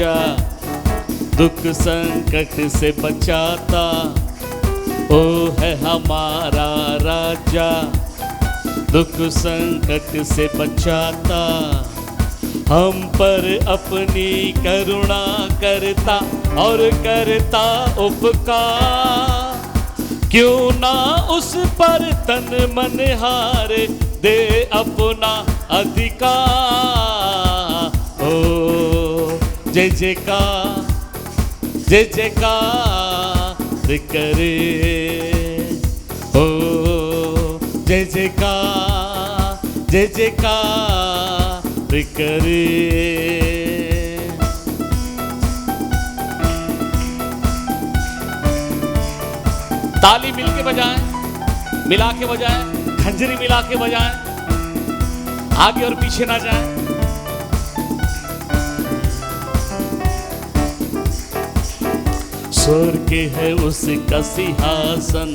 राजा, दुख संकट से बचाता, ओ है हमारा राजा, दुख संकट से बचाता, हम पर अपनी करुणा करता और करता उपकार, क्यों ना उस पर तन मन हारे, दे अपना अधिकार। ओ जय जयकार, जय जयकार करे, ओ जय जयकार, जय जयकार करे। ताली मिल के बजाएं, मिला के बजाएं, खंजरी मिला के बजाएं, आगे और पीछे ना जाएं। स्वर्ग है उसका सिंहासन,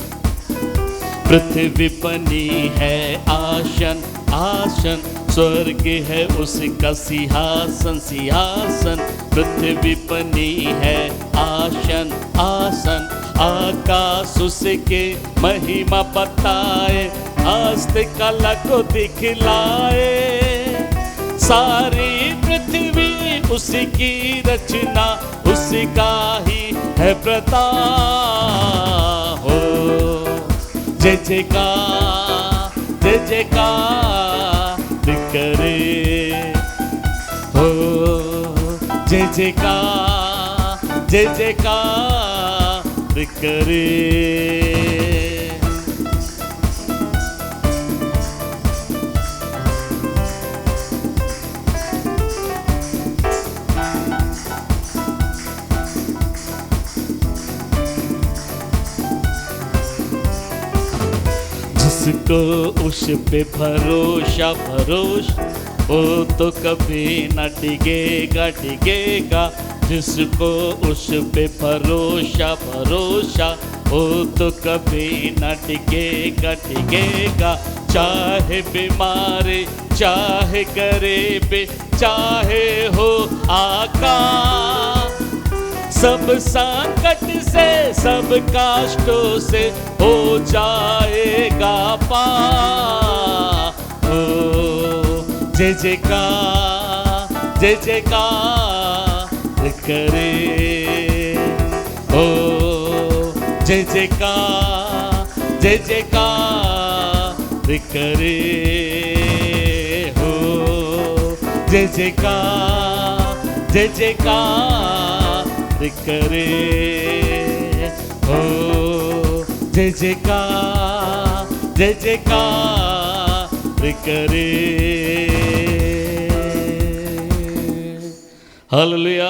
पृथ्वी बनी है आसन, आसन। स्वर्ग है उसका सिंहासन, सिंहासन, पृथ्वी बनी है आसन, आसन। आकाश उसके महिमा बताए, हस्त कला को दिखलाए, सारी पृथ्वी उसकी रचना, उसका ही है प्रताप। हो जय जयकार, जय जयकार करे, हो जय जयकार, जय जयकार करे। जिसको उस पे भरोसा, भरोसा, वो तो कभी न डिगेगा, डिगेगा। जिसको उस पे भरोसा, भरोसा, वो तो कभी न डिगेगा, डिगेगा। चाहे बीमारी, चाहे गरीबी, चाहे हो आकाश, सब संकट से, सब कष्टों से हो जाएगा पार। ओ जय जयकार, जय जयकार करे, ओ जय जयकार, जय जयकार करे, हो जय जयकार, जय जयकार करे, हो जय जयकार, जय जयकार करे। हालेलुया।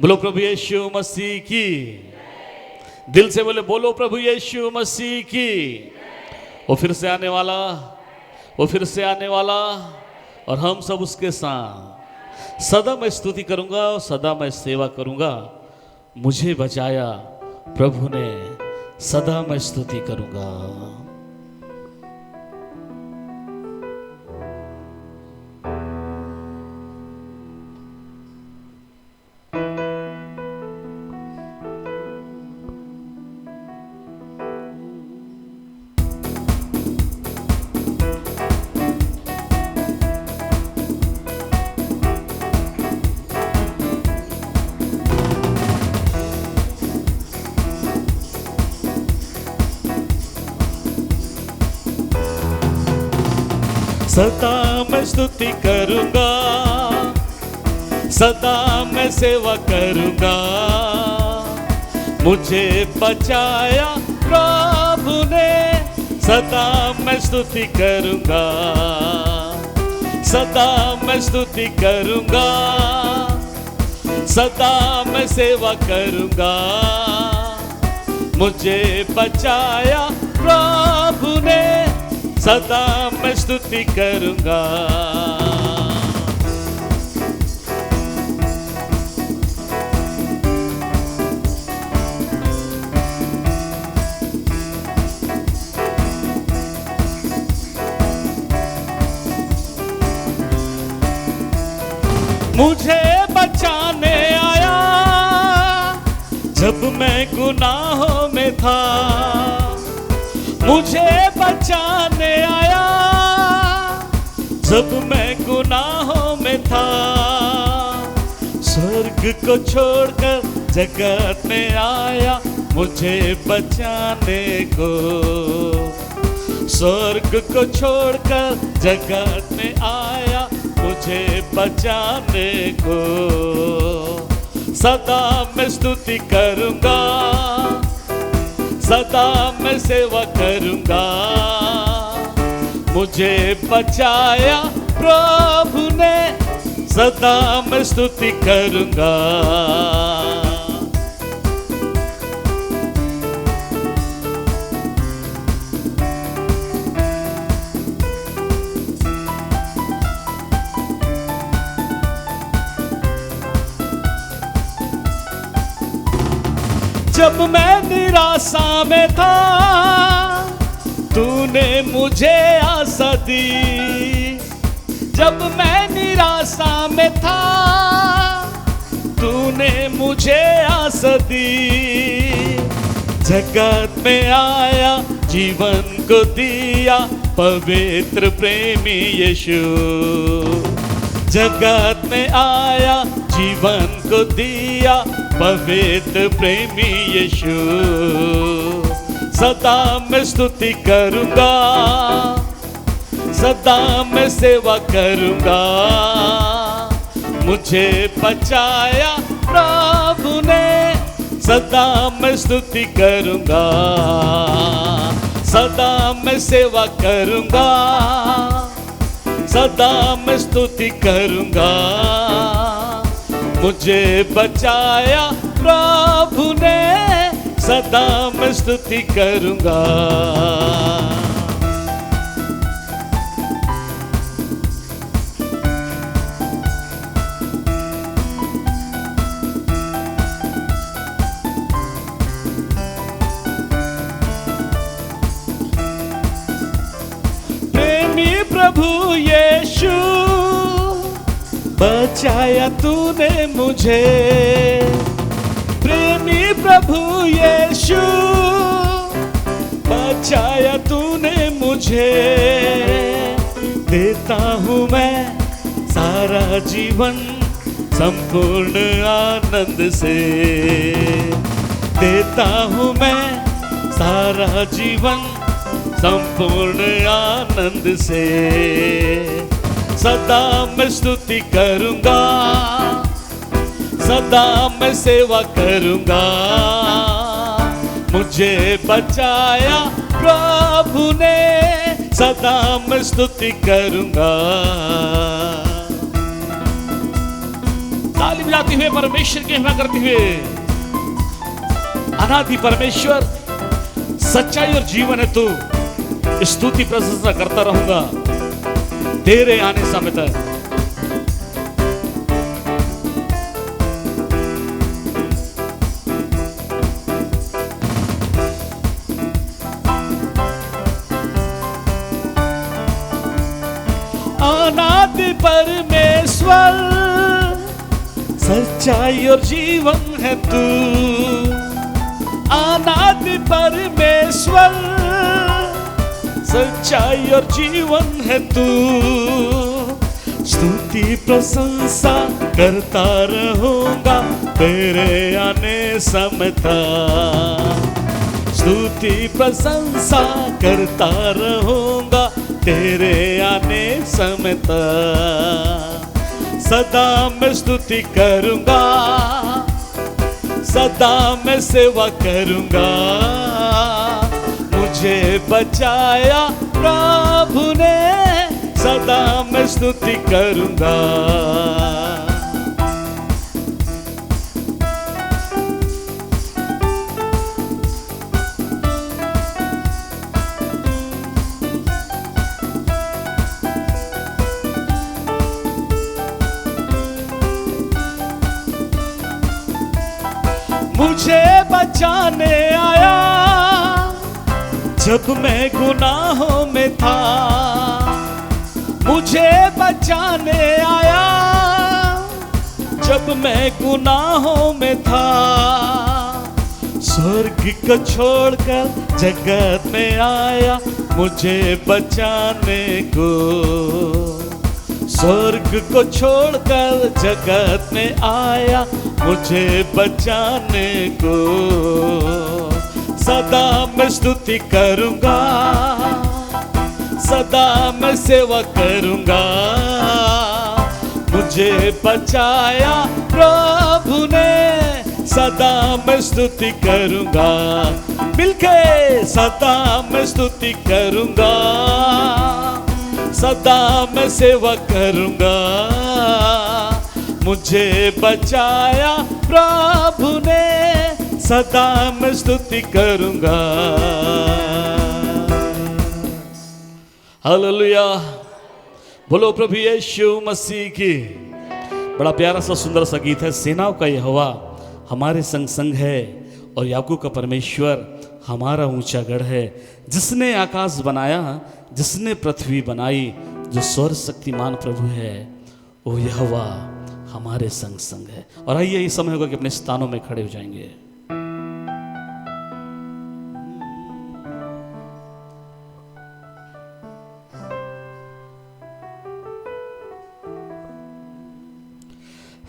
बोलो प्रभु यीशु मसीह की। दिल से बोले, बोलो प्रभु यीशु मसीह की। वो फिर से आने वाला, वो फिर से आने वाला, और हम सब उसके साथ। सदा मैं स्तुति करूंगा, सदा मैं सेवा करूंगा। मुझे बचाया प्रभु ने, सदा मैं स्तुति करूंगा। सदा मैं स्तुति करूंगा, सदा मैं सेवा करूंगा। मुझे बचाया प्रभु ने, सदा मैं स्तुति करूंगा, सदा मैं स्तुति करूंगा, सदा मैं सेवा करूंगा। मुझे बचाया प्रभु ने, सदा मैं स्तुति करूंगा। मुझे बचाने आया जब मैं गुनाहों में था, मुझे बचाने आया जब मैं गुनाहों में था। स्वर्ग को छोड़कर जगत में आया मुझे बचाने को। स्वर्ग को छोड़कर जगत में आया मुझे बचाने को। सदा मैं स्तुति करूंगा, सदा मैं सेवा करूंगा। मुझे बचाया प्रभु ने, सदा मैं स्तुति करूंगा। जब मैं निराशा में था तूने मुझे आशा दी। जब मैं निराशा में था तूने मुझे आशा दी। जगत में आया जीवन को दिया पवित्र प्रेमी यीशु। जगत में आया जीवन को दिया पवित्र प्रेमी यीशु। सदा मैं स्तुति करूंगा, सदा मैं सेवा करूंगा। मुझे बचाया प्रभु ने, सदा मैं स्तुति करूंगा। सदा मैं सेवा करूंगा, सदा मैं स्तुति करूंगा। मुझे बचाया प्रभु ने, सदा मैं स्तुति करूंगा। प्रेमी प्रभु यीशु बचाया तूने मुझे। प्रेमी प्रभु यीशु बचाया तूने मुझे। देता हूँ मैं सारा जीवन संपूर्ण आनंद से। देता हूँ मैं सारा जीवन संपूर्ण आनंद से। सदा मैं स्तुति करूंगा, सदा मैं सेवा करूंगा। मुझे बचाया प्रभु ने, सदा मैं स्तुति करूंगा। ताली बजाते हुए परमेश्वर की महिमा करते हुए, अनादि परमेश्वर सच्चाई और जीवन है तू, स्तुति प्रशंसा करता रहूंगा तेरे आने समय तक। अनादि परमेश्वर सच्चाई और जीवन है तू। अनादि परमेश्वर सच्चाई और जीवन है तू। स्तुति प्रशंसा करता रहूंगा तेरे आने समय तक। स्तुति प्रशंसा करता रहूंगा तेरे आने समय तक। सदा मैं स्तुति करूंगा, सदा मैं सेवा करूंगा। मुझे बचाया प्रभु ने, सदा मैं स्तुति करूंगा। मुझे बचाने आया जब मैं गुनाहों में था। मुझे बचाने आया जब मैं गुनाहों में था, स्वर्ग को छोड़कर जगत में आया मुझे बचाने को। स्वर्ग को छोड़कर जगत में आया मुझे बचाने को। सदा मैं स्तुति करूंगा, सदा मैं सेवा करूंगा। मुझे बचाया प्रभु ने, सदा मैं स्तुति करूंगा। मिलके सदा मैं स्तुति करूंगा, सदा मैं सेवा करूंगा। मुझे बचाया प्रभु ने, सदा मैं स्तुति करूंगा। हालेलुया, बोलो प्रभु यीशु मसीह की। बड़ा प्यारा सा सुंदर सा गीत है। सेनाओं का यहोवा हमारे संग संग है, और याकूब का परमेश्वर हमारा ऊंचा गढ़ है। जिसने आकाश बनाया, जिसने पृथ्वी बनाई, जो सर्वशक्तिमान प्रभु है, वो यहोवा हमारे संग संग है। और आइए, ये समय होगा कि अपने स्थानों में खड़े हो जाएंगे।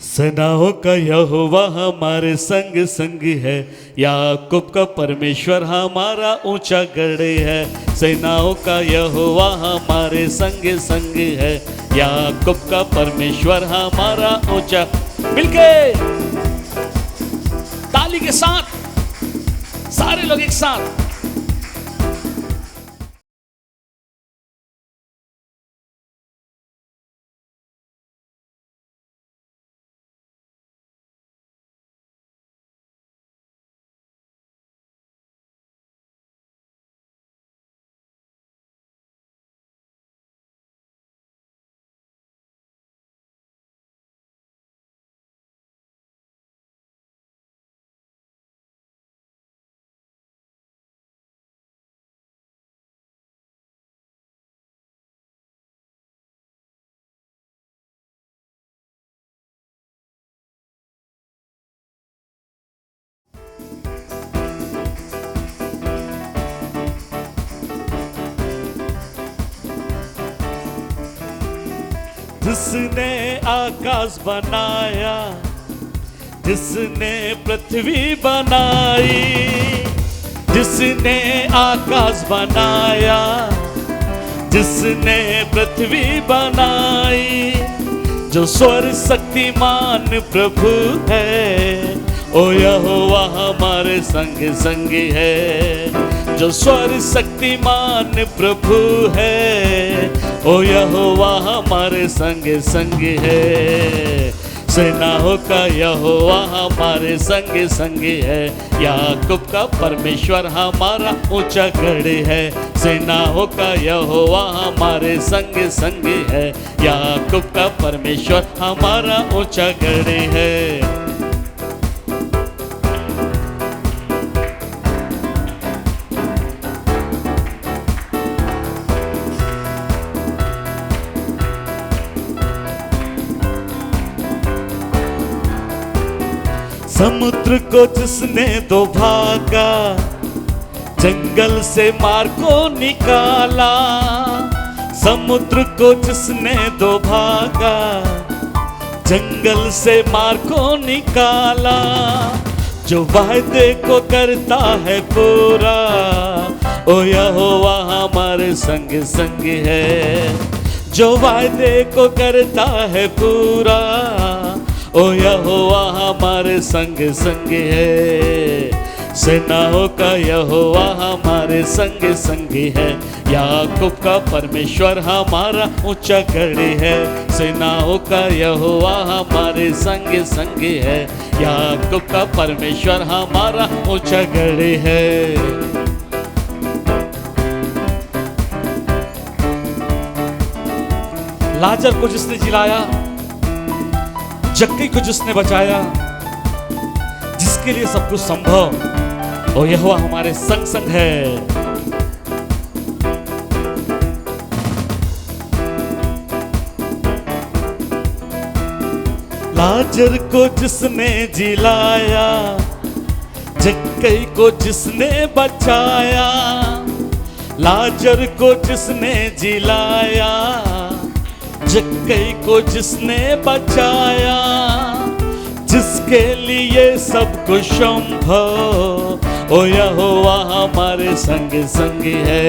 सेनाओं का यहोवा हमारे संग संग है, याकूब का परमेश्वर हमारा ऊंचा गढ़ है। सेनाओं का यहोवा हमारे संग संग है, याकूब का परमेश्वर हमारा ऊंचा। मिलके ताली के साथ सारे लोग एक साथ। जिसने आकाश बनाया, जिसने पृथ्वी बनाई, जिसने आकाश बनाया, जिसने पृथ्वी बनाई, जो स्वर्ग शक्तिमान प्रभु है, ओ यहोवा हमारे संग संग है। जो स्वर्ग शक्तिमान प्रभु है, ओ यहोवा हमारे संग संग है। सेनाओं का यहोवा हमारे संग संग है, याकूब का परमेश्वर हमारा ऊंचा गढ़ है। सेनाओं का यहोवा हमारे संग संग है, याकूब का परमेश्वर हमारा ऊंचा गढ़ है। समुद्र को जिसने दो भागा, जंगल से मार को निकाला। समुद्र को जिसने दो भागा, जंगल से मार को निकाला। जो वायदे को करता है पूरा, ओ यहोवा हमारे संग संग है। जो वायदे को करता है पूरा, ओ यहोवा हमारे संग संग है। सेनाओं का यहोवा हमारे संग संग है, याकूब का परमेश्वर हमारा ऊंचा गढ़ है। सेनाओं का यहोवा हमारे संग संग है, याकूब का परमेश्वर हमारा ऊंचा गढ़ है। लाजर को जिसने जिलाया, जक्कई को जिसने बचाया, जिसके लिए सब कुछ संभव, और यहोवा हमारे संग संग है। लाजर को जिसने जिलाया, जक्कई को जिसने बचाया, लाजर को जिसने जिलाया, जक्कई को जिसने बचाया, जिसके लिए सब कुछ संभव, ओ यहोवा हमारे संग संग है,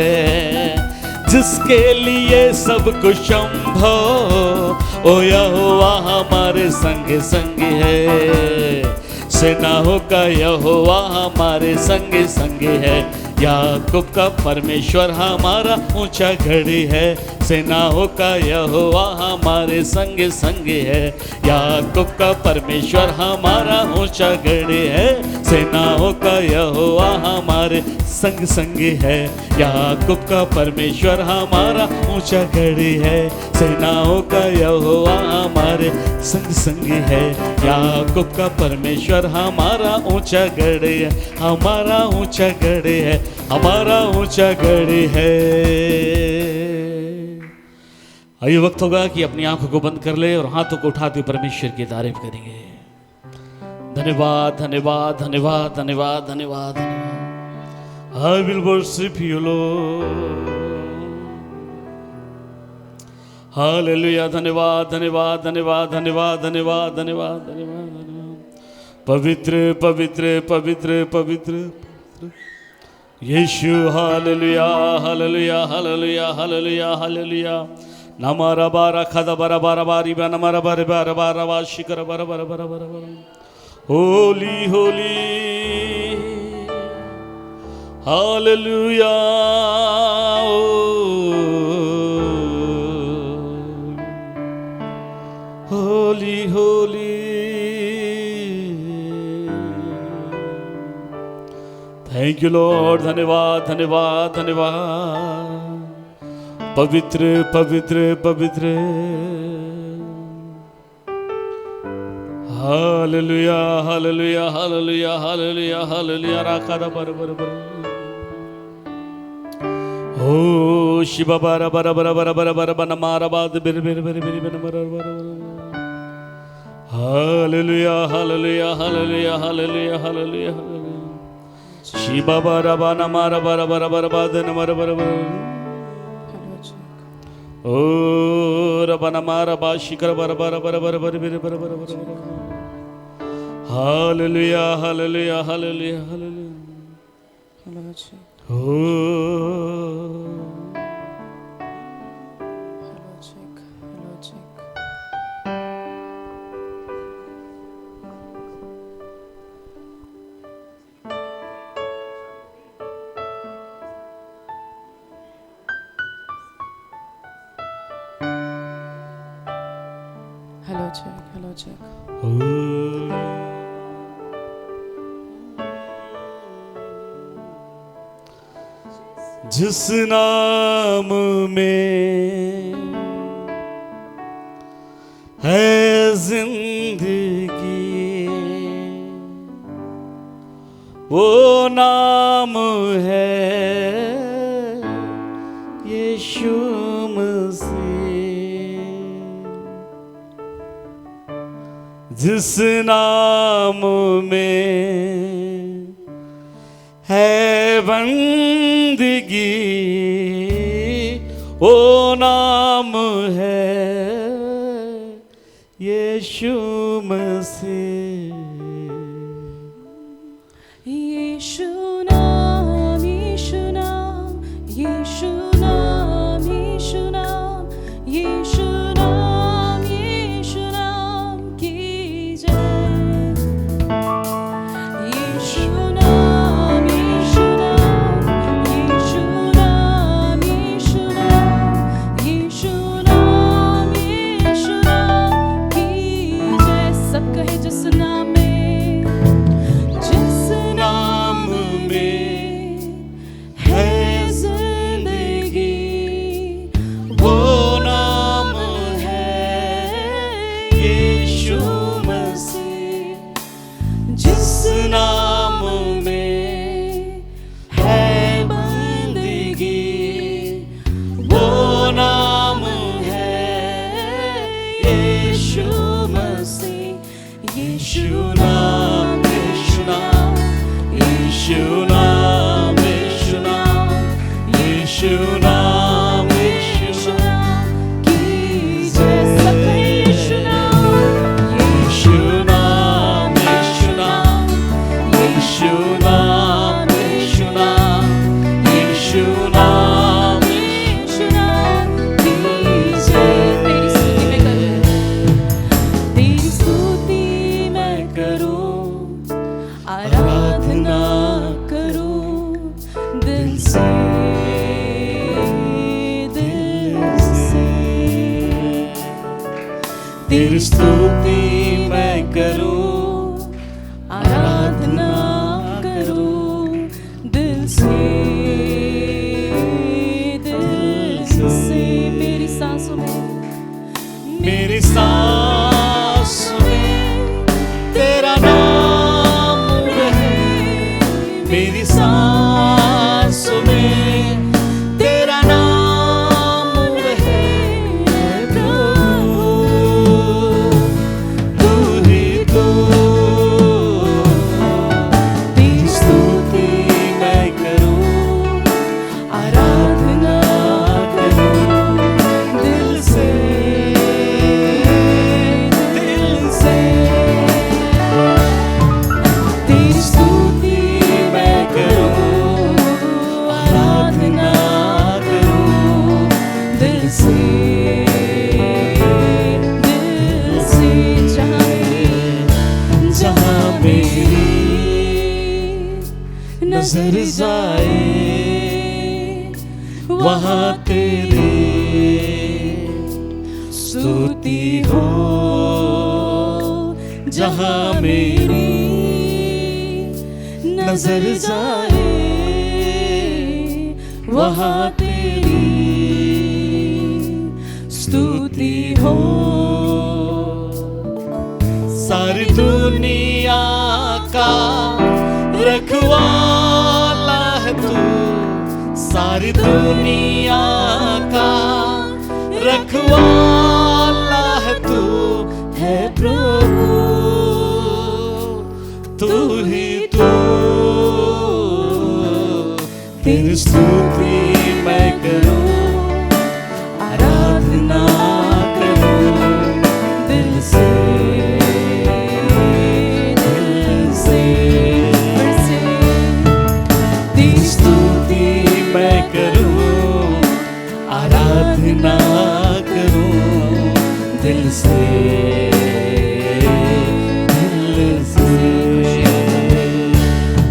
जिसके लिए सब कुछ संभव, ओ यहोवा हमारे संग संग है। सेनाओं का यहोवा हमारे संग संग है, याकूब का परमेश्वर हमारा ऊंचा गढ़ है। सेनाओं का यहोवा हमारे संग संग है, याकूब का परमेश्वर हमारा ऊंचा गढ़ है। सेनाओं का यहोवा हमारे संग संग है, याकूब का परमेश्वर हमारा ऊंचा गढ़ है। सेनाओं का यहोवा हमारे संग संग है, याकूब का परमेश्वर हमारा ऊंचा गढ़ है, हमारा ऊंचा गढ़ है, हमारा ऊंचा गढ़ है। आइए वक्त होगा कि अपनी आंखों को बंद कर ले और हाथों को उठाते परमेश्वर की तारीफ करेंगे। धन्यवाद धन्यवाद धन्यवाद धन्यवाद धन्यवाद धन्यवाद। I will worship you Lord। Hallelujah. धन्यवाद धन्यवाद धन्यवाद धन्यवाद धन्यवाद धन्यवाद धन्यवाद। पवित्र पवित्र पवित्र पवित्र Yeshu. Hallelujah hallelujah hallelujah hallelujah hallelujah. नमरा बारा खदा बारा बारा बारी बा नमरा बारे बारा बारा बा शिकर बारा बारा बारा बारा बारा। Holi Holi hallelujah. Holi Holi. Thank you Lord. धन्यवाद धन्यवाद धन्यवाद। पवित्र पवित्र पवित्र। Hallelujah hallelujah hallelujah hallelujah hallelujah. राखा दा बर बर बर। ओ शिवा बारा बारा बारा बारा बारा बारा बना मारा बाद बिर बिर बिर बिर बिर मर बर। Hallelujah hallelujah hallelujah hallelujah hallelujah hallelujah. Shiva बारा बना मारा बारा बारा बारा बाद न मर बर बर। ओ रबना मारा बाशिकर बर बर बर बर बर बर बर बर बर। Hallelujah hallelujah hallelujah hallelujah. Oh Hello check, hello check. जिस नाम में है जिंदगी, वो नाम है यीशु मसीह। जिस नाम में है बंदगी, वो नाम है यीशु मसीह। यीशु नाम, यीशु नाम, यीशु नाम, यीशु नाम, यीशु नाम, यीशु नाम की जय। यीशु नाम, यीशु नाम, यीशु नाम, यीशु नाम, यीशु नाम, यीशु नाम की जय। नाम, यीशु नाम, यीशु नाम, यीशु नाम, यीशु नाम, यीशु नाम की जय। सब कहें यीशु नाम, यीशु नाम, यीशु नाम, यीशु नाम, यीशु नाम, यीशु नाम, यीशु नाम की जय। तेरी स्तुति मैं करूं, आराधना करूं दिल से, दिल से। तेरी स्तुति मैं करूं, आराधना करूं दिल से, दिल से। मेरी सांसों में, मेरी सांस में तेरा नाम रहे, मेरी सांस में तेरा नाम रहे प्रभु, तू ही तू। तेरी स्तुति मैं करूं, आराधना करूं दिल से, दिल से। तेरी स्तुति मैं करूं, आराधना करूं दिल से, दिल से। जहाँ मेरी नजर जाए वहाँ तेरी स्तुति हो, जहाँ मेरी नजर जाए वहाँ तेरी स्तुति हो। सारी दुनिया का रखवाला है तू, सारी दुनिया का रखवाला है तू, है प्रभु तू ही तू। तेरी स्तुति मैं करूं, आराधना करूं दिल से, दिल से, दिल से। तेरी स्तुति मैं करूं, आराधना करूं दिल से, दिल से।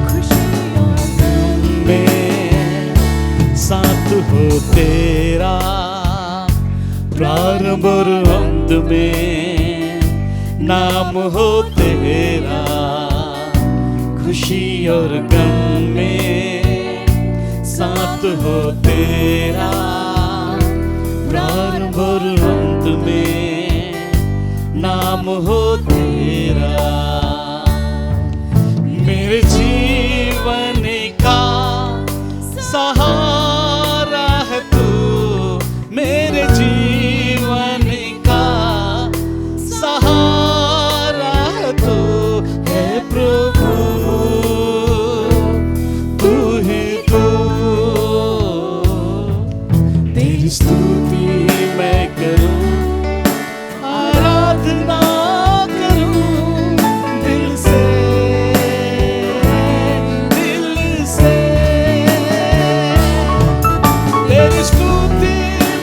खुशियों में साथ हो तेरा, प्रारंभ और अंत में नाम हो तेरा, खुशी और गम में साथ हो तेरा, प्रारंभ और अंत में नाम हो तेरा। मेरे जीवन का सहारा है तू, मेरे जीवन का सहारा है तू, है प्रभु तू ही तू। तेरी स्तुति मैं करूं, आराधना करूं दिल से, दिल से। तेरी स्तुति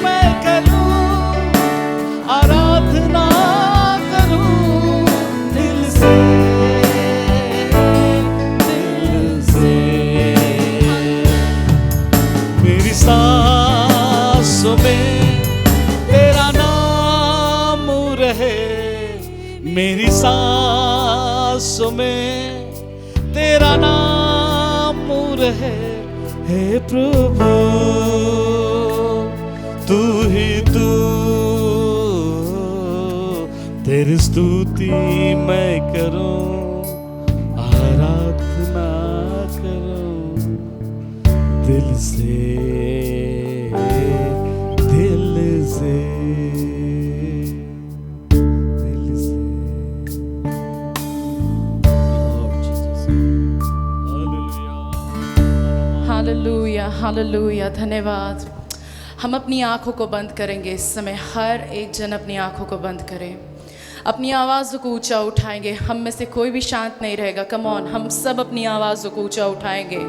मैं करूं, आराधना करूं दिल से, दिल से। मेरी सांसों में तेरा नाम रहे, मेरी सांसों में तेरा नाम रहे, हे प्रभु तू ही तू। तेरी स्तुति मैं करूं, आराधना करूं दिल से, दिल से, दिल से। हालेलुया, हालेलुया, धन्यवाद। हम अपनी आंखों को बंद करेंगे इस समय। हर एक जन अपनी आंखों को बंद करें, अपनी आवाज़ों को ऊंचा उठाएंगे। हम में से कोई भी शांत नहीं रहेगा। कम ऑन, हम सब अपनी आवाज़ों को ऊंचा उठाएंगे।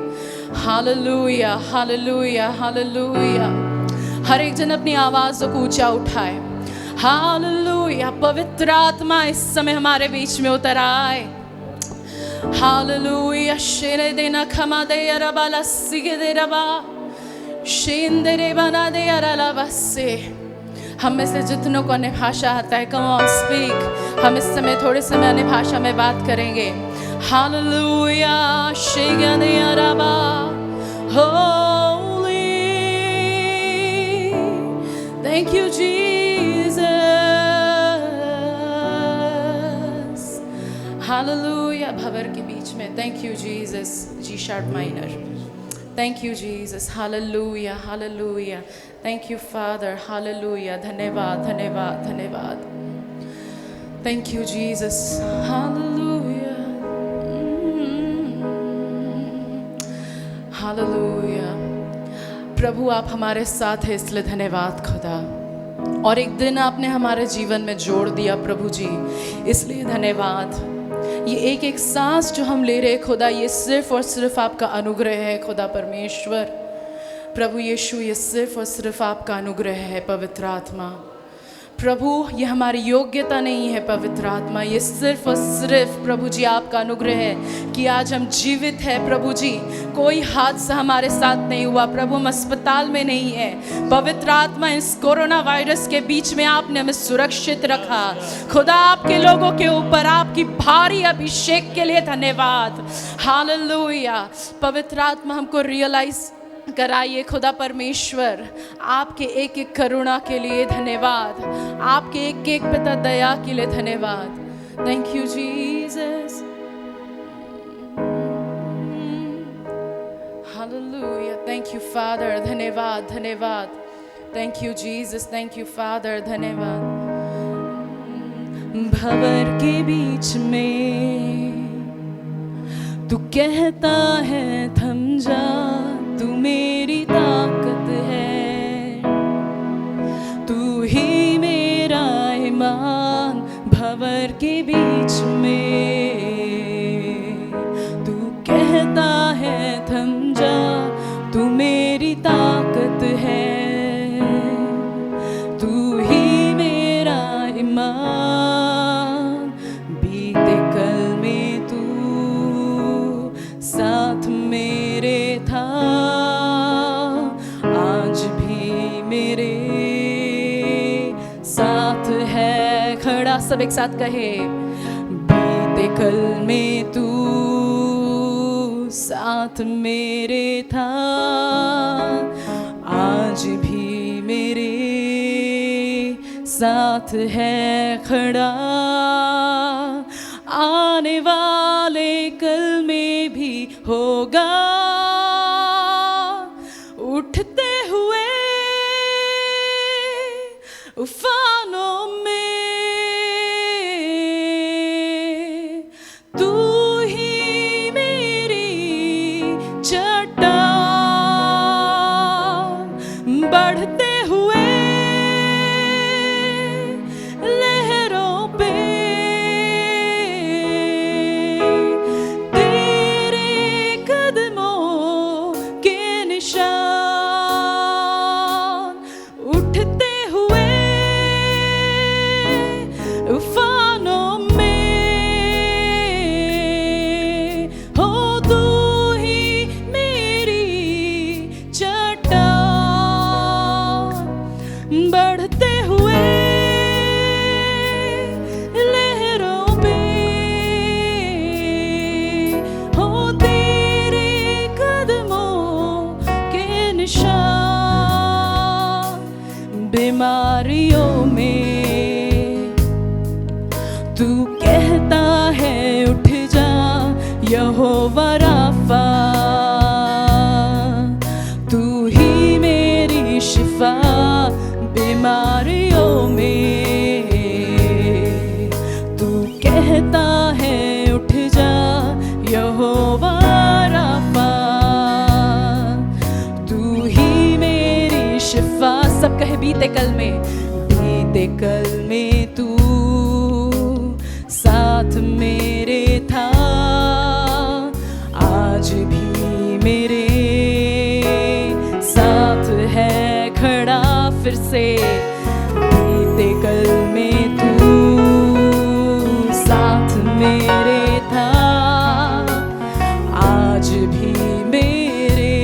Hallelujah, hallelujah, hallelujah. हर एक जन अपनी आवाज़ों को ऊंचा उठाए। हालेलुया। पवित्र आत्मा इस समय हमारे बीच में उतर आए। हालेलुया। शेरे देना खमा दे अरबाला सिगे दे रबा शेंदरे बना दे अरला बसे। हम में से जितनों को अन्य भाषा आता है, कम ऑन स्पीक। हम इस समय थोड़े समय अन्य भाषा में बात करेंगे। हालेलुया। शेगा दे अरबा होली। Thank you Jesus. हालेलुया। भवर के बीच में thank you Jesus. G sharp minor. Thank you, Jesus. Hallelujah, hallelujah. Thank you, Father. Hallelujah. धन्यवाद, धन्यवाद, धन्यवाद। Thank you, Jesus. Hallelujah. Hallelujah. प्रभु आप हमारे साथ हैं, इसलिए धन्यवाद खुदा। और एक दिन आपने हमारे जीवन में जोड़ दिया प्रभु जी, इसलिए धन्यवाद। ये एक एक सांस जो हम ले रहे खुदा, ये सिर्फ और सिर्फ आपका अनुग्रह है खुदा परमेश्वर। प्रभु यीशु, ये सिर्फ और सिर्फ आपका अनुग्रह है पवित्र आत्मा। प्रभु ये हमारी योग्यता नहीं है पवित्र आत्मा, ये सिर्फ और सिर्फ प्रभु जी आपका अनुग्रह है कि आज हम जीवित हैं प्रभु जी। कोई हादसा हमारे साथ नहीं हुआ प्रभु, हम अस्पताल में नहीं है। पवित्र आत्मा, इस कोरोना वायरस के बीच में आपने हमें सुरक्षित रखा खुदा। आपके लोगों के ऊपर आपकी भारी अभिषेक के लिए धन्यवाद। हालेलुया। पवित्र आत्मा हमको रियलाइज कराइए खुदा परमेश्वर, आपके एक एक करुणा के लिए धन्यवाद, आपके एक एक पिता दया के लिए धन्यवाद। Thank you Jesus. Hallelujah. Thank you father. धन्यवाद, धन्यवाद। Thank you Jesus. Thank you father. धन्यवाद। भंवर के बीच में तू कहता है थम जा, तू मेरी ताकत है, तू ही मेरा ईमान। भंवर के बीच में तू कहता है थम जा, तू मेरी ताकत है, तू ही मेरा ईमान। बीते कल में तू साथ मेरे था, आज भी मेरे साथ है खड़ा। सब एक साथ कहे, बीते कल में तू साथ मेरे था, आज भी मेरे साथ है खड़ा। आने वाले कल में भी होगा, उठते हुए उफानों में तू ही मेरी चट्टान। बढ़ते हुए लहरों पे तेरे कदमों के निशान। उठते हुए उफानों में हो तू ही मेरी चट्टान। बढ़ते हुए लहरों पे हो तेरे कदमों के निशान। बीमारियों में तू कहता है उठ जा, यहोवा राफा, तू ही मेरी शिफा। बीमारियों में तू कहता है उठ जा, यहोवा राफा, से बीते कल में तू साथ मेरे था, आज भी मेरे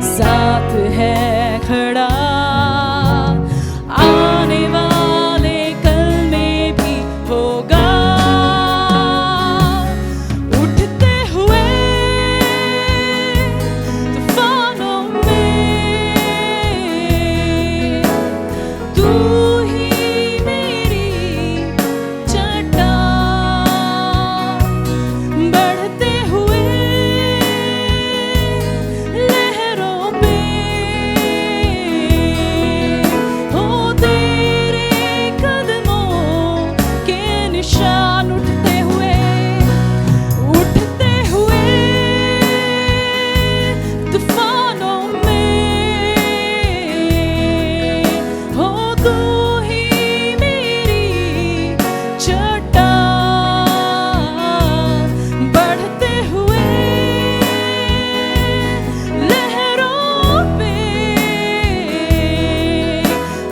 साथ है खड़ा। आने वाले कल में भी होगा, उठते हुए तूफानों में तू ही मेरी चट्टान, बढ़ते हुए लहरों पे हो तेरे कदमों के निशान। उठते हुए तूफानों में हो तू ही मेरी चट्टान, बढ़ते हुए लहरों पे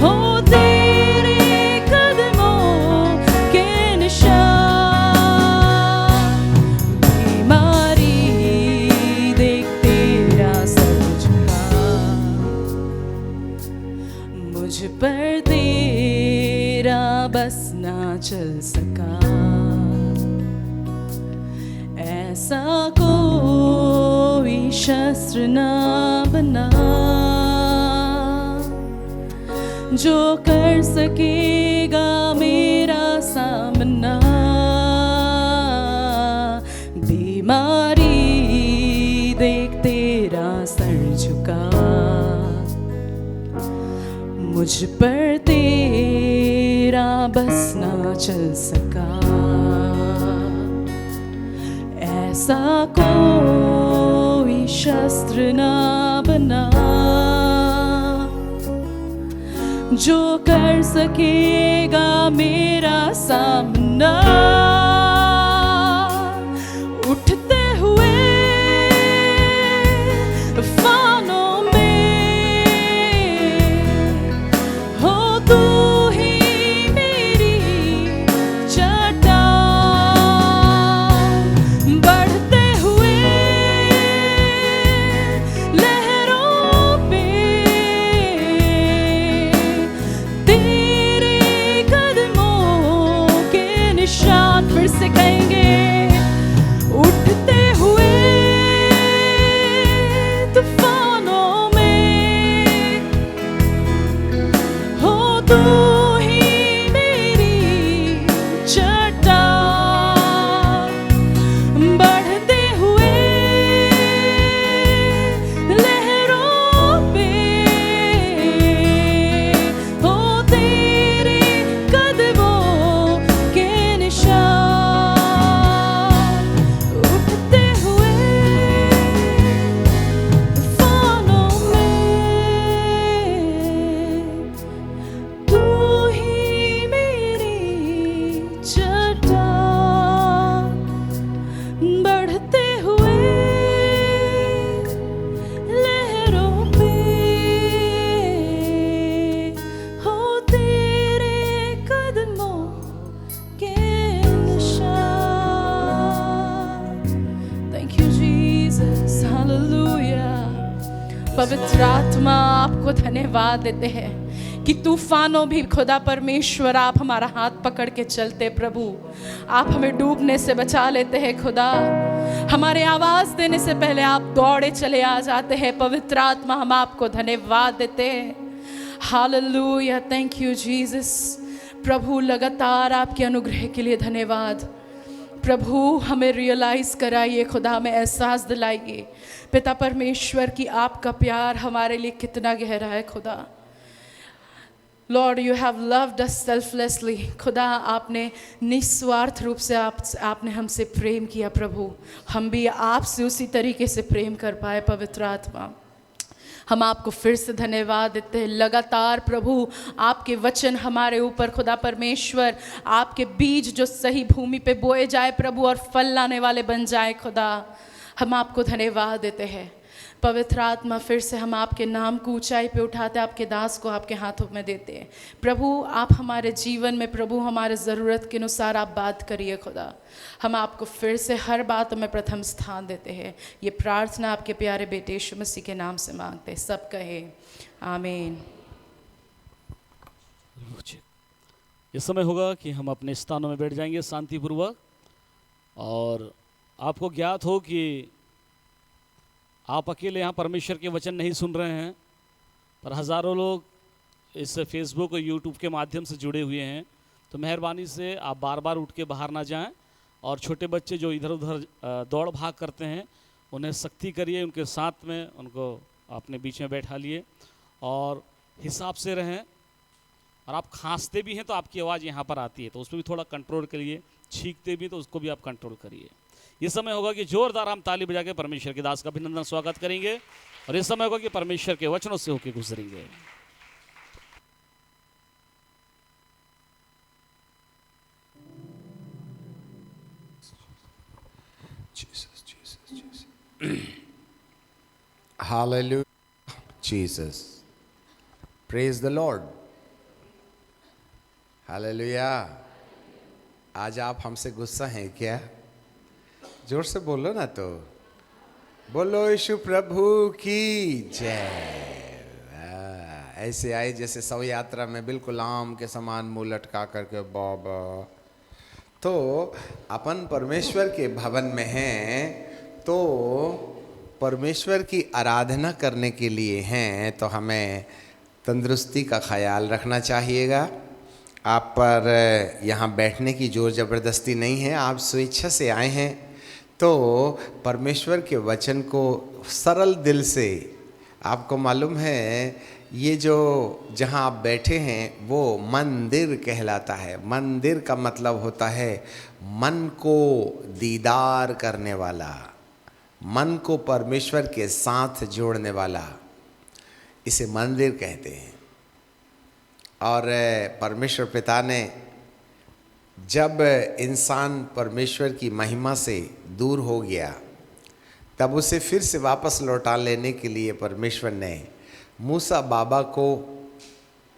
हो तेरे कदमों के निशान। बीमारी देख तेरा सर झुका, मुझ पर तेरा बस ना चल सका। ऐसा कोई शस्त्र ना बना जो कर सकेगा मेरा सामना। बीमारी देख तेरा सर झुका, मुझ पर तेरा बस ना चल सका। ऐसा कोई शस्त्र ना बना जो कर सकेगा मेरा सामना। उठते हुए तूफानों में हो तू ही मेरी चट्टान, बढ़ते हुए लहरों पे तेरे कदमों के निशान। फिर से कहेंगे, उठते हुए तूफानों में हो तू ही मेरी चट्टान, बढ़ते हुए लहरों पे हो तेरे कदमों के निशान। उठते हुए तूफानों में तू ही मेरी चट्टान, बढ़ते हुए लहरों पे हो तेरे कदमों के निशान। Thank you Jesus, hallelujah. पवित्र आत्मा, आपको धन्यवाद देते हैं कि तूफानों भी खुदा परमेश्वर आप हमारा हाथ पकड़ के चलते। प्रभु आप हमें डूबने से बचा लेते हैं। खुदा हमारे आवाज देने से पहले आप दौड़े चले आ जाते हैं। पवित्र आत्मा, हम आपको धन्यवाद देते हैं। Hallelujah, thank you Jesus. प्रभु लगातार आपके अनुग्रह के लिए धन्यवाद। प्रभु हमें रियलाइज़ कराइए, खुदा हमें एहसास दिलाइए पिता परमेश्वर की आपका प्यार हमारे लिए कितना गहरा है। खुदा Lord, you have loved us selflessly. खुदा आपने निस्वार्थ रूप से आपने हमसे प्रेम किया। प्रभु हम भी आपसे उसी तरीके से प्रेम कर पाए। पवित्र आत्मा, हम आपको फिर से धन्यवाद देते हैं। लगातार प्रभु आपके वचन हमारे ऊपर खुदा परमेश्वर, आपके बीज जो सही भूमि पे बोए जाए प्रभु और फल लाने वाले बन जाए। खुदा हम आपको धन्यवाद देते हैं। पवित्र आत्मा, फिर से हम आपके नाम को ऊंचाई पे उठाते, आपके दास को आपके हाथों में देते हैं। प्रभु आप हमारे जीवन में, प्रभु हमारे ज़रूरत के अनुसार आप बात करिए खुदा। हम आपको फिर से हर बात में प्रथम स्थान देते हैं। ये प्रार्थना आपके प्यारे बेटे यीशु मसीह के नाम से मांगते हैं। सब कहे आमीन। ये समय होगा कि हम अपने स्थानों में बैठ जाएंगे शांतिपूर्वक। और आपको ज्ञात हो कि आप अकेले यहाँ परमेश्वर के वचन नहीं सुन रहे हैं, पर हज़ारों लोग इस फेसबुक और यूट्यूब के माध्यम से जुड़े हुए हैं। तो मेहरबानी से आप बार बार उठ के बाहर ना जाएं, और छोटे बच्चे जो इधर उधर दौड़ भाग करते हैं उन्हें सख्ती करिए, उनके साथ में उनको अपने बीच में बैठा लिए और हिसाब से रहें। और आप खांसते भी हैं तो आपकी आवाज़ यहाँ पर आती है, तो उस पर भी थोड़ा कंट्रोल करिए। छींकते भी तो उसको भी आप कंट्रोल करिए। ये समय होगा कि जोरदार हम ताली बजा के परमेश्वर के दास का अभिनंदन स्वागत करेंगे, और ये समय होगा कि परमेश्वर के वचनों से होकर गुजरेंगे। Hallelujah. Jesus. Praise the Lord. Hallelujah. आज आप हमसे गुस्सा हैं क्या? जोर से बोलो ना, तो बोलो यीशु प्रभु की जय। ऐसे आए जैसे शव यात्रा में बिल्कुल आम के समान मुंह लटका करके बाबा। तो अपन परमेश्वर के भवन में हैं, तो परमेश्वर की आराधना करने के लिए हैं, तो हमें तंदुरुस्ती का ख्याल रखना चाहिएगा। आप पर यहाँ बैठने की जोर ज़बरदस्ती नहीं है, आप स्वेच्छा से आए हैं, तो परमेश्वर के वचन को सरल दिल से, आपको मालूम है ये जो जहाँ आप बैठे हैं वो मंदिर कहलाता है। मंदिर का मतलब होता है मन को दीदार करने वाला, मन को परमेश्वर के साथ जोड़ने वाला, इसे मंदिर कहते हैं। और परमेश्वर पिता ने जब इंसान परमेश्वर की महिमा से दूर हो गया, तब उसे फिर से वापस लौटा लेने के लिए परमेश्वर ने मूसा बाबा को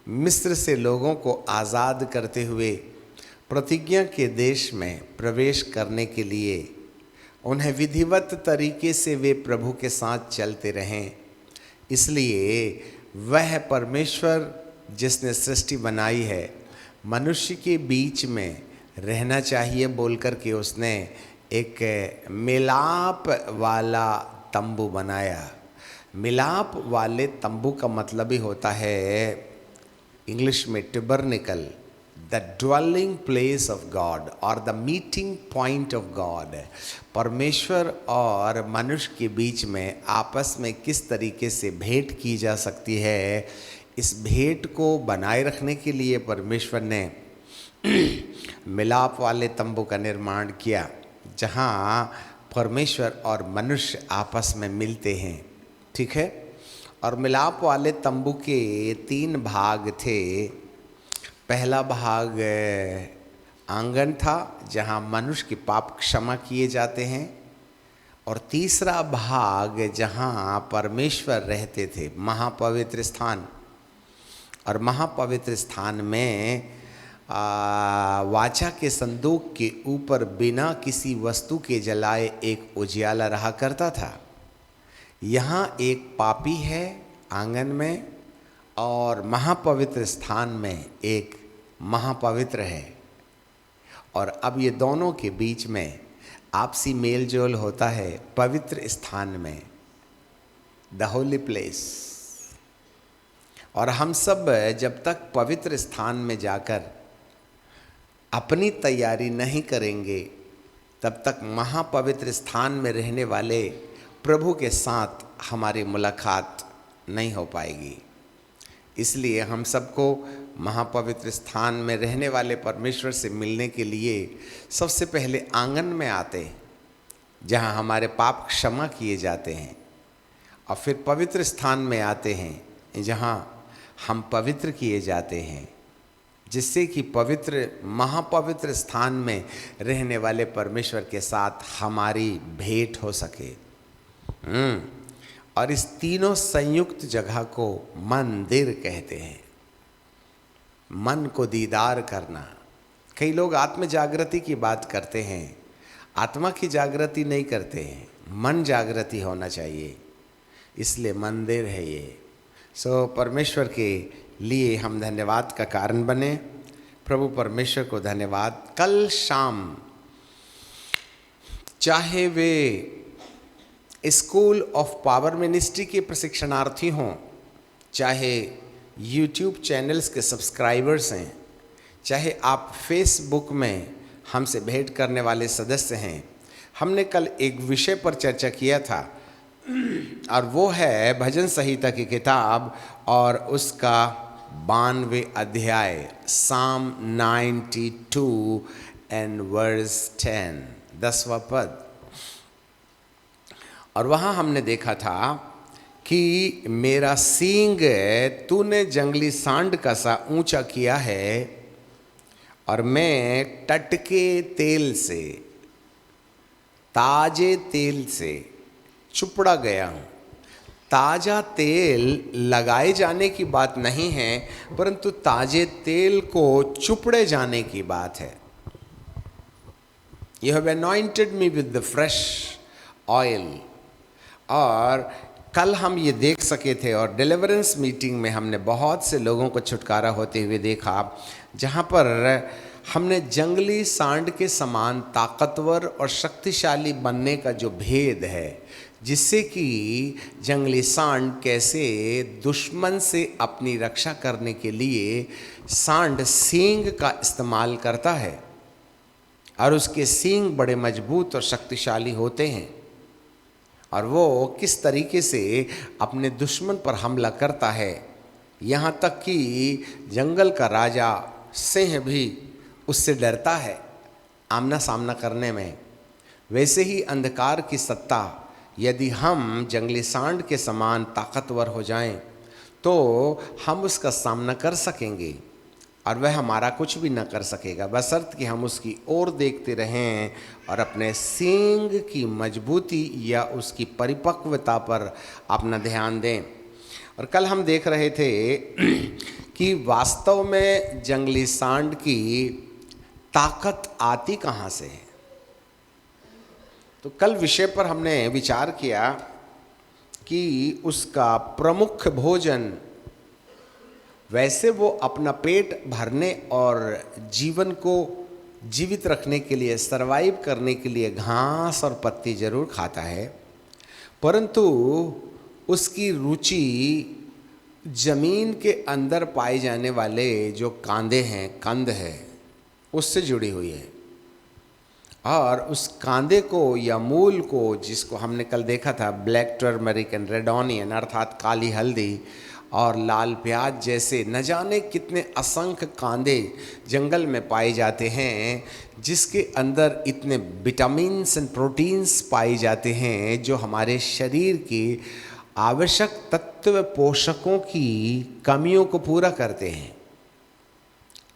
मिस्र से लोगों को आज़ाद करते हुए प्रतिज्ञा के देश में प्रवेश करने के लिए उन्हें विधिवत तरीके से वे प्रभु के साथ चलते रहें। इसलिए वह परमेश्वर जिसने सृष्टि बनाई है, मनुष्य के बीच में रहना चाहिए बोलकर के उसने एक मिलाप वाला तंबू बनाया। मिलाप वाले तंबू का मतलब ही होता है इंग्लिश में tabernacle, the dwelling place of God और the meeting point of God. परमेश्वर और मनुष्य के बीच में आपस में किस तरीके से भेंट की जा सकती है, इस भेंट को बनाए रखने के लिए परमेश्वर ने मिलाप वाले तंबू का निर्माण किया, जहाँ परमेश्वर और मनुष्य आपस में मिलते हैं। ठीक है। और मिलाप वाले तंबू के 3 भाग थे। पहला भाग आंगन था जहाँ मनुष्य के पाप क्षमा किए जाते हैं, और तीसरा भाग जहाँ परमेश्वर रहते थे, महापवित्र स्थान। और महापवित्र स्थान में वाचा के संदूक के ऊपर बिना किसी वस्तु के जलाए एक उजियाला रहा करता था। यहाँ एक पापी है आंगन में, और महापवित्र स्थान में एक महापवित्र है। और अब ये दोनों के बीच में आपसी मेल जोल होता है पवित्र स्थान में, द होली प्लेस। और हम सब जब तक पवित्र स्थान में जाकर अपनी तैयारी नहीं करेंगे, तब तक महापवित्र स्थान में रहने वाले प्रभु के साथ हमारी मुलाकात नहीं हो पाएगी। इसलिए हम सबको महापवित्र स्थान में रहने वाले परमेश्वर से मिलने के लिए सबसे पहले आंगन में आते, जहां हमारे पाप क्षमा किए जाते हैं, और फिर पवित्र स्थान में आते हैं जहां हम पवित्र किए जाते हैं, जिससे कि पवित्र महापवित्र स्थान में रहने वाले परमेश्वर के साथ हमारी भेंट हो सके। और इस तीनों संयुक्त जगह को मंदिर कहते हैं। मन को दीदार करना। कई लोग आत्म जागृति की बात करते हैं, आत्मा की जागृति नहीं करते हैं, मन जागृति होना चाहिए, इसलिए मंदिर है ये। सो परमेश्वर के लिए हम धन्यवाद का कारण बने। प्रभु परमेश्वर को धन्यवाद। कल शाम चाहे वे स्कूल ऑफ पावर मिनिस्ट्री के प्रशिक्षणार्थी हों, चाहे यूट्यूब चैनल्स के सब्सक्राइबर्स हैं, चाहे आप फेसबुक में हमसे भेंट करने वाले सदस्य हैं, हमने कल एक विषय पर चर्चा किया था और वो है भजन संहिता की किताब और उसका 92 अध्याय, Psalm 92 and verse 10, 10वां पद। और वहाँ हमने देखा था कि मेरा सींग तूने जंगली सांड का सा ऊंचा किया है और मैं टटके तेल से, ताजे तेल से चुपड़ा गया हूँ। ताज़ा तेल लगाए जाने की बात नहीं है, परंतु ताजे तेल को चुपड़े जाने की बात है। You have anointed me with the fresh oil। और कल हम ये देख सके थे और डिलीवरेंस मीटिंग में हमने बहुत से लोगों को छुटकारा होते हुए देखा, जहाँ पर हमने जंगली सांड के समान ताकतवर और शक्तिशाली बनने का जो भेद है, जिससे कि जंगली सांड कैसे दुश्मन से अपनी रक्षा करने के लिए सांड सींग का इस्तेमाल करता है और उसके सींग बड़े मजबूत और शक्तिशाली होते हैं, और वो किस तरीके से अपने दुश्मन पर हमला करता है, यहाँ तक कि जंगल का राजा सिंह भी उससे डरता है आमना सामना करने में। वैसे ही अंधकार की सत्ता, यदि हम जंगली सांड के समान ताकतवर हो जाएं, तो हम उसका सामना कर सकेंगे और वह हमारा कुछ भी न कर सकेगा, बशर्ते कि हम उसकी ओर देखते रहें और अपने सींग की मजबूती या उसकी परिपक्वता पर अपना ध्यान दें। और कल हम देख रहे थे कि वास्तव में जंगली सांड की ताकत आती कहाँ से है। तो कल विषय पर हमने विचार किया कि उसका प्रमुख भोजन, वैसे वो अपना पेट भरने और जीवन को जीवित रखने के लिए, सरवाइव करने के लिए घास और पत्ती जरूर खाता है, परंतु उसकी रुचि जमीन के अंदर पाए जाने वाले जो कांदे हैं, कंद है, उससे जुड़ी हुई है। और उस कांदे को या मूल को, जिसको हमने कल देखा था, black turmeric and red onion अर्थात काली हल्दी और लाल प्याज जैसे न जाने कितने असंख्य कांदे जंगल में पाए जाते हैं, जिसके अंदर इतने विटामिन्स एंड प्रोटीन्स पाए जाते हैं जो हमारे शरीर की आवश्यक तत्व पोषकों की कमियों को पूरा करते हैं।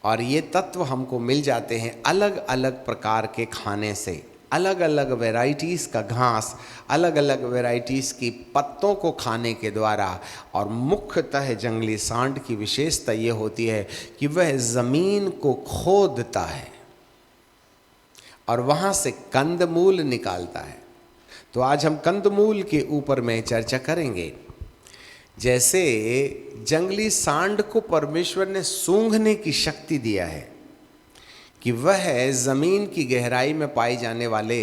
और ये तत्व हमको मिल जाते हैं अलग अलग प्रकार के खाने से, अलग अलग वैरायटीज़ का घास, अलग अलग वैरायटीज़ की पत्तों को खाने के द्वारा। और मुख्यतः जंगली सांड की विशेषता ये होती है कि वह ज़मीन को खोदता है और वहाँ से कंदमूल निकालता है। तो आज हम कंदमूल के ऊपर में चर्चा करेंगे। जैसे जंगली सांड को परमेश्वर ने सूंघने की शक्ति दिया है कि वह ज़मीन की गहराई में पाए जाने वाले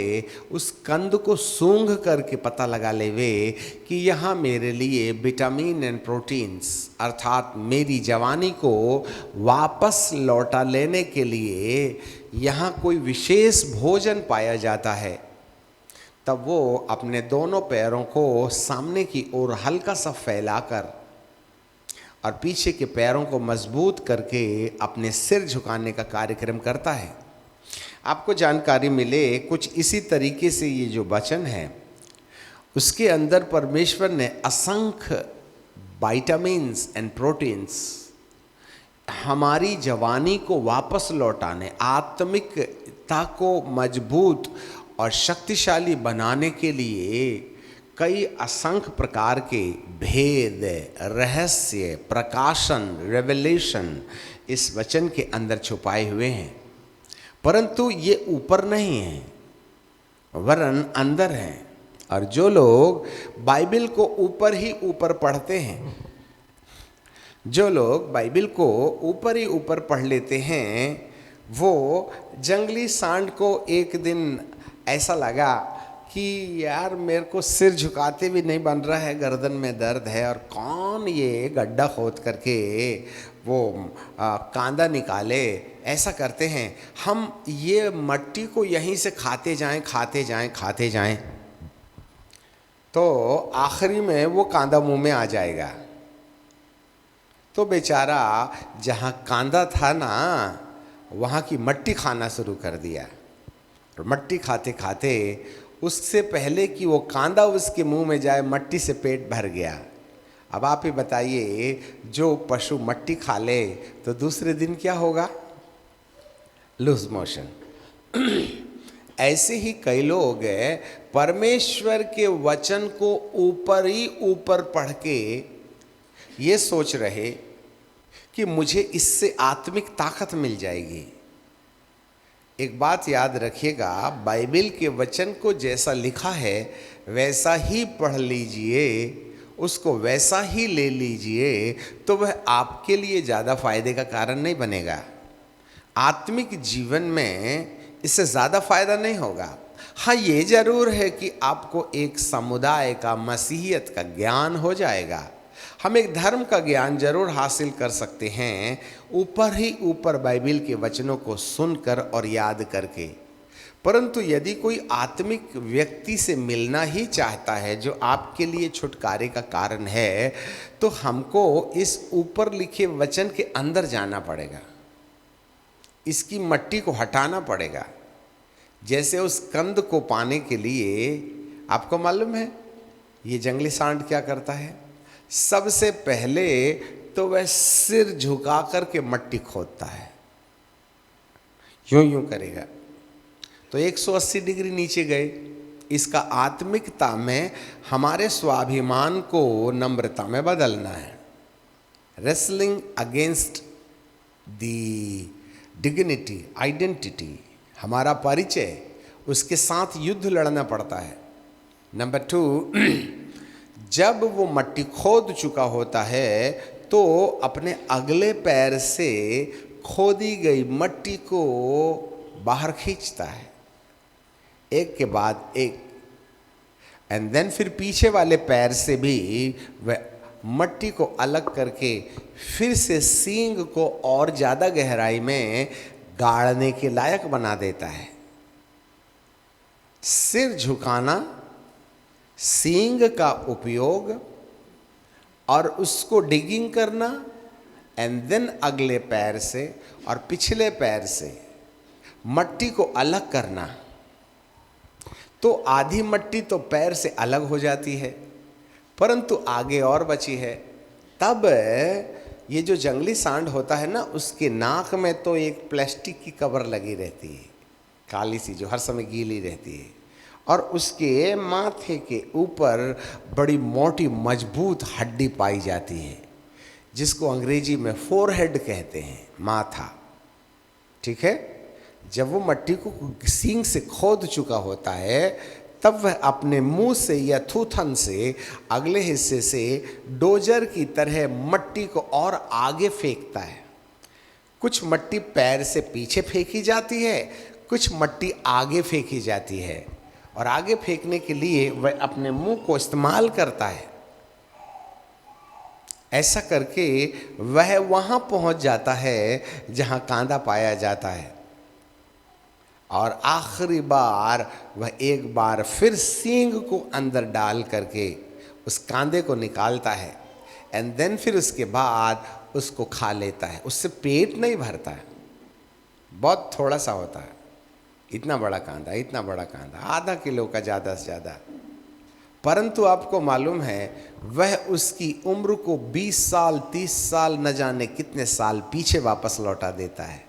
उस कंद को सूंघ करके पता लगा लेवे कि यहाँ मेरे लिए विटामिन एंड प्रोटीन्स अर्थात मेरी जवानी को वापस लौटा लेने के लिए यहाँ कोई विशेष भोजन पाया जाता है। तब वो अपने दोनों पैरों को सामने की ओर हल्का सा फैलाकर और पीछे के पैरों को मजबूत करके अपने सिर झुकाने का कार्यक्रम करता है। आपको जानकारी मिले कुछ इसी तरीके से ये जो वचन है उसके अंदर परमेश्वर ने असंख्य विटामिन्स एंड प्रोटीन्स हमारी जवानी को वापस लौटाने, आत्मिकता को मजबूत और शक्तिशाली बनाने के लिए कई असंख्य प्रकार के भेद, रहस्य, प्रकाशन, रेवलेशन इस वचन के अंदर छुपाए हुए हैं, परंतु ये ऊपर नहीं है वरन अंदर हैं। और जो लोग बाइबल को ऊपर ही ऊपर पढ़ते हैं, जो लोग बाइबल को ऊपर ही ऊपर पढ़ लेते हैं, वो जंगली सांड को एक दिन ऐसा लगा कि यार मेरे को सिर झुकाते भी नहीं बन रहा है, गर्दन में दर्द है, और कौन ये गड्ढा खोद करके वो कांदा निकाले। ऐसा करते हैं हम, ये मट्टी को यहीं से खाते जाएं खाते जाएं खाते जाएं, तो आखिरी में वो कांदा मुंह में आ जाएगा। तो बेचारा जहाँ कांदा था ना, वहाँ की मट्टी खाना शुरू कर दिया, और मट्टी खाते खाते उससे पहले कि वो कांदा उसके मुंह में जाए, मट्टी से पेट भर गया। अब आप ही बताइए, जो पशु मट्टी खा ले तो दूसरे दिन क्या होगा? Loose motion. ऐसे ही कई लोग परमेश्वर के वचन को ऊपर ही ऊपर पढ़ के ये सोच रहे कि मुझे इससे आत्मिक ताकत मिल जाएगी। एक बात याद रखिएगा, बाइबल के वचन को जैसा लिखा है वैसा ही पढ़ लीजिए, उसको वैसा ही ले लीजिए, तो वह आपके लिए ज़्यादा फायदे का कारण नहीं बनेगा। आत्मिक जीवन में इससे ज़्यादा फायदा नहीं होगा। हाँ, ये ज़रूर है कि आपको एक समुदाय का, मसीहियत का ज्ञान हो जाएगा। हम एक धर्म का ज्ञान जरूर हासिल कर सकते हैं, ऊपर ही ऊपर बाइबल के वचनों को सुनकर और याद करके। परंतु यदि कोई आत्मिक व्यक्ति से मिलना ही चाहता है जो आपके लिए छुटकारे का कारण है, तो हमको इस ऊपर लिखे वचन के अंदर जाना पड़ेगा, इसकी मट्टी को हटाना पड़ेगा। जैसे उस कंद को पाने के लिए, आपको मालूम है ये जंगली सांड क्या करता है? सबसे पहले तो वह सिर झुका करके मट्टी खोदता है, यूं यूं करेगा, तो 180 डिग्री नीचे गए। इसका आत्मिकता में हमारे स्वाभिमान को नम्रता में बदलना है। Wrestling against the dignity, identity, हमारा परिचय, उसके साथ युद्ध लड़ना पड़ता है। नंबर 2, जब वो मट्टी खोद चुका होता है तो अपने अगले पैर से खोदी गई मट्टी को बाहर खींचता है, एक के बाद एक, एंड देन फिर पीछे वाले पैर से भी वह मट्टी को अलग करके फिर से सींग को और ज़्यादा गहराई में गाड़ने के लायक बना देता है। सिर झुकाना, सींग का उपयोग और उसको डिगिंग करना, एंड देन अगले पैर से और पिछले पैर से मट्टी को अलग करना। तो आधी मट्टी तो पैर से अलग हो जाती है, परंतु आगे और बची है। तब ये जो जंगली सांड होता है ना, उसके नाक में तो एक प्लास्टिक की कवर लगी रहती है, काली सी, जो हर समय गीली रहती है, और उसके माथे के ऊपर बड़ी मोटी मजबूत हड्डी पाई जाती है, जिसको अंग्रेजी में फोरहेड कहते हैं, माथा। ठीक है? जब वो मट्टी को सींग से खोद चुका होता है, तब वह अपने मुंह से या थूथन से अगले हिस्से से डोजर की तरह मट्टी को और आगे फेंकता है। कुछ मट्टी पैर से पीछे फेंकी जाती है, कुछ मट्टी आगे फेंकी जाती है, और आगे फेंकने के लिए वह अपने मुंह को इस्तेमाल करता है। ऐसा करके वह वहाँ पहुँच जाता है जहाँ कांदा पाया जाता है, और आखिरी बार वह एक बार फिर सींग को अंदर डाल करके उस कांदे को निकालता है, एंड देन फिर उसके बाद उसको खा लेता है। उससे पेट नहीं भरता है, बहुत थोड़ा सा होता है, इतना बड़ा कांदा, इतना बड़ा कांदा, आधा किलो का ज़्यादा से ज़्यादा। परंतु आपको मालूम है वह उसकी उम्र को 20 साल 30 साल न जाने कितने साल पीछे वापस लौटा देता है।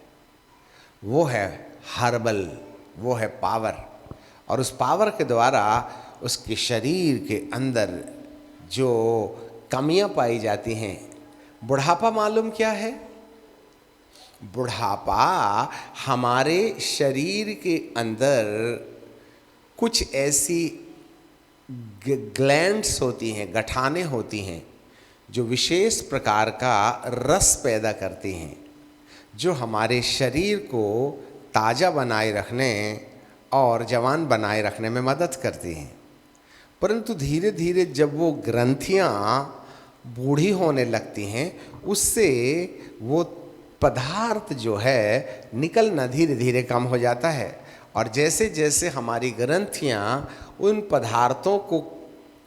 वो है हर्बल, वो है पावर, और उस पावर के द्वारा उसके शरीर के अंदर जो कमियां पाई जाती हैं। बुढ़ापा मालूम क्या है? बुढ़ापा हमारे शरीर के अंदर कुछ ऐसी ग्लैंड्स होती हैं, गठाने होती हैं, जो विशेष प्रकार का रस पैदा करती हैं, जो हमारे शरीर को ताज़ा बनाए रखने और जवान बनाए रखने में मदद करती हैं। परंतु धीरे धीरे जब वो ग्रंथियाँ बूढ़ी होने लगती हैं, उससे वो पदार्थ जो है निकलना धीरे धीरे कम हो जाता है। और जैसे जैसे हमारी ग्रंथियाँ उन पदार्थों को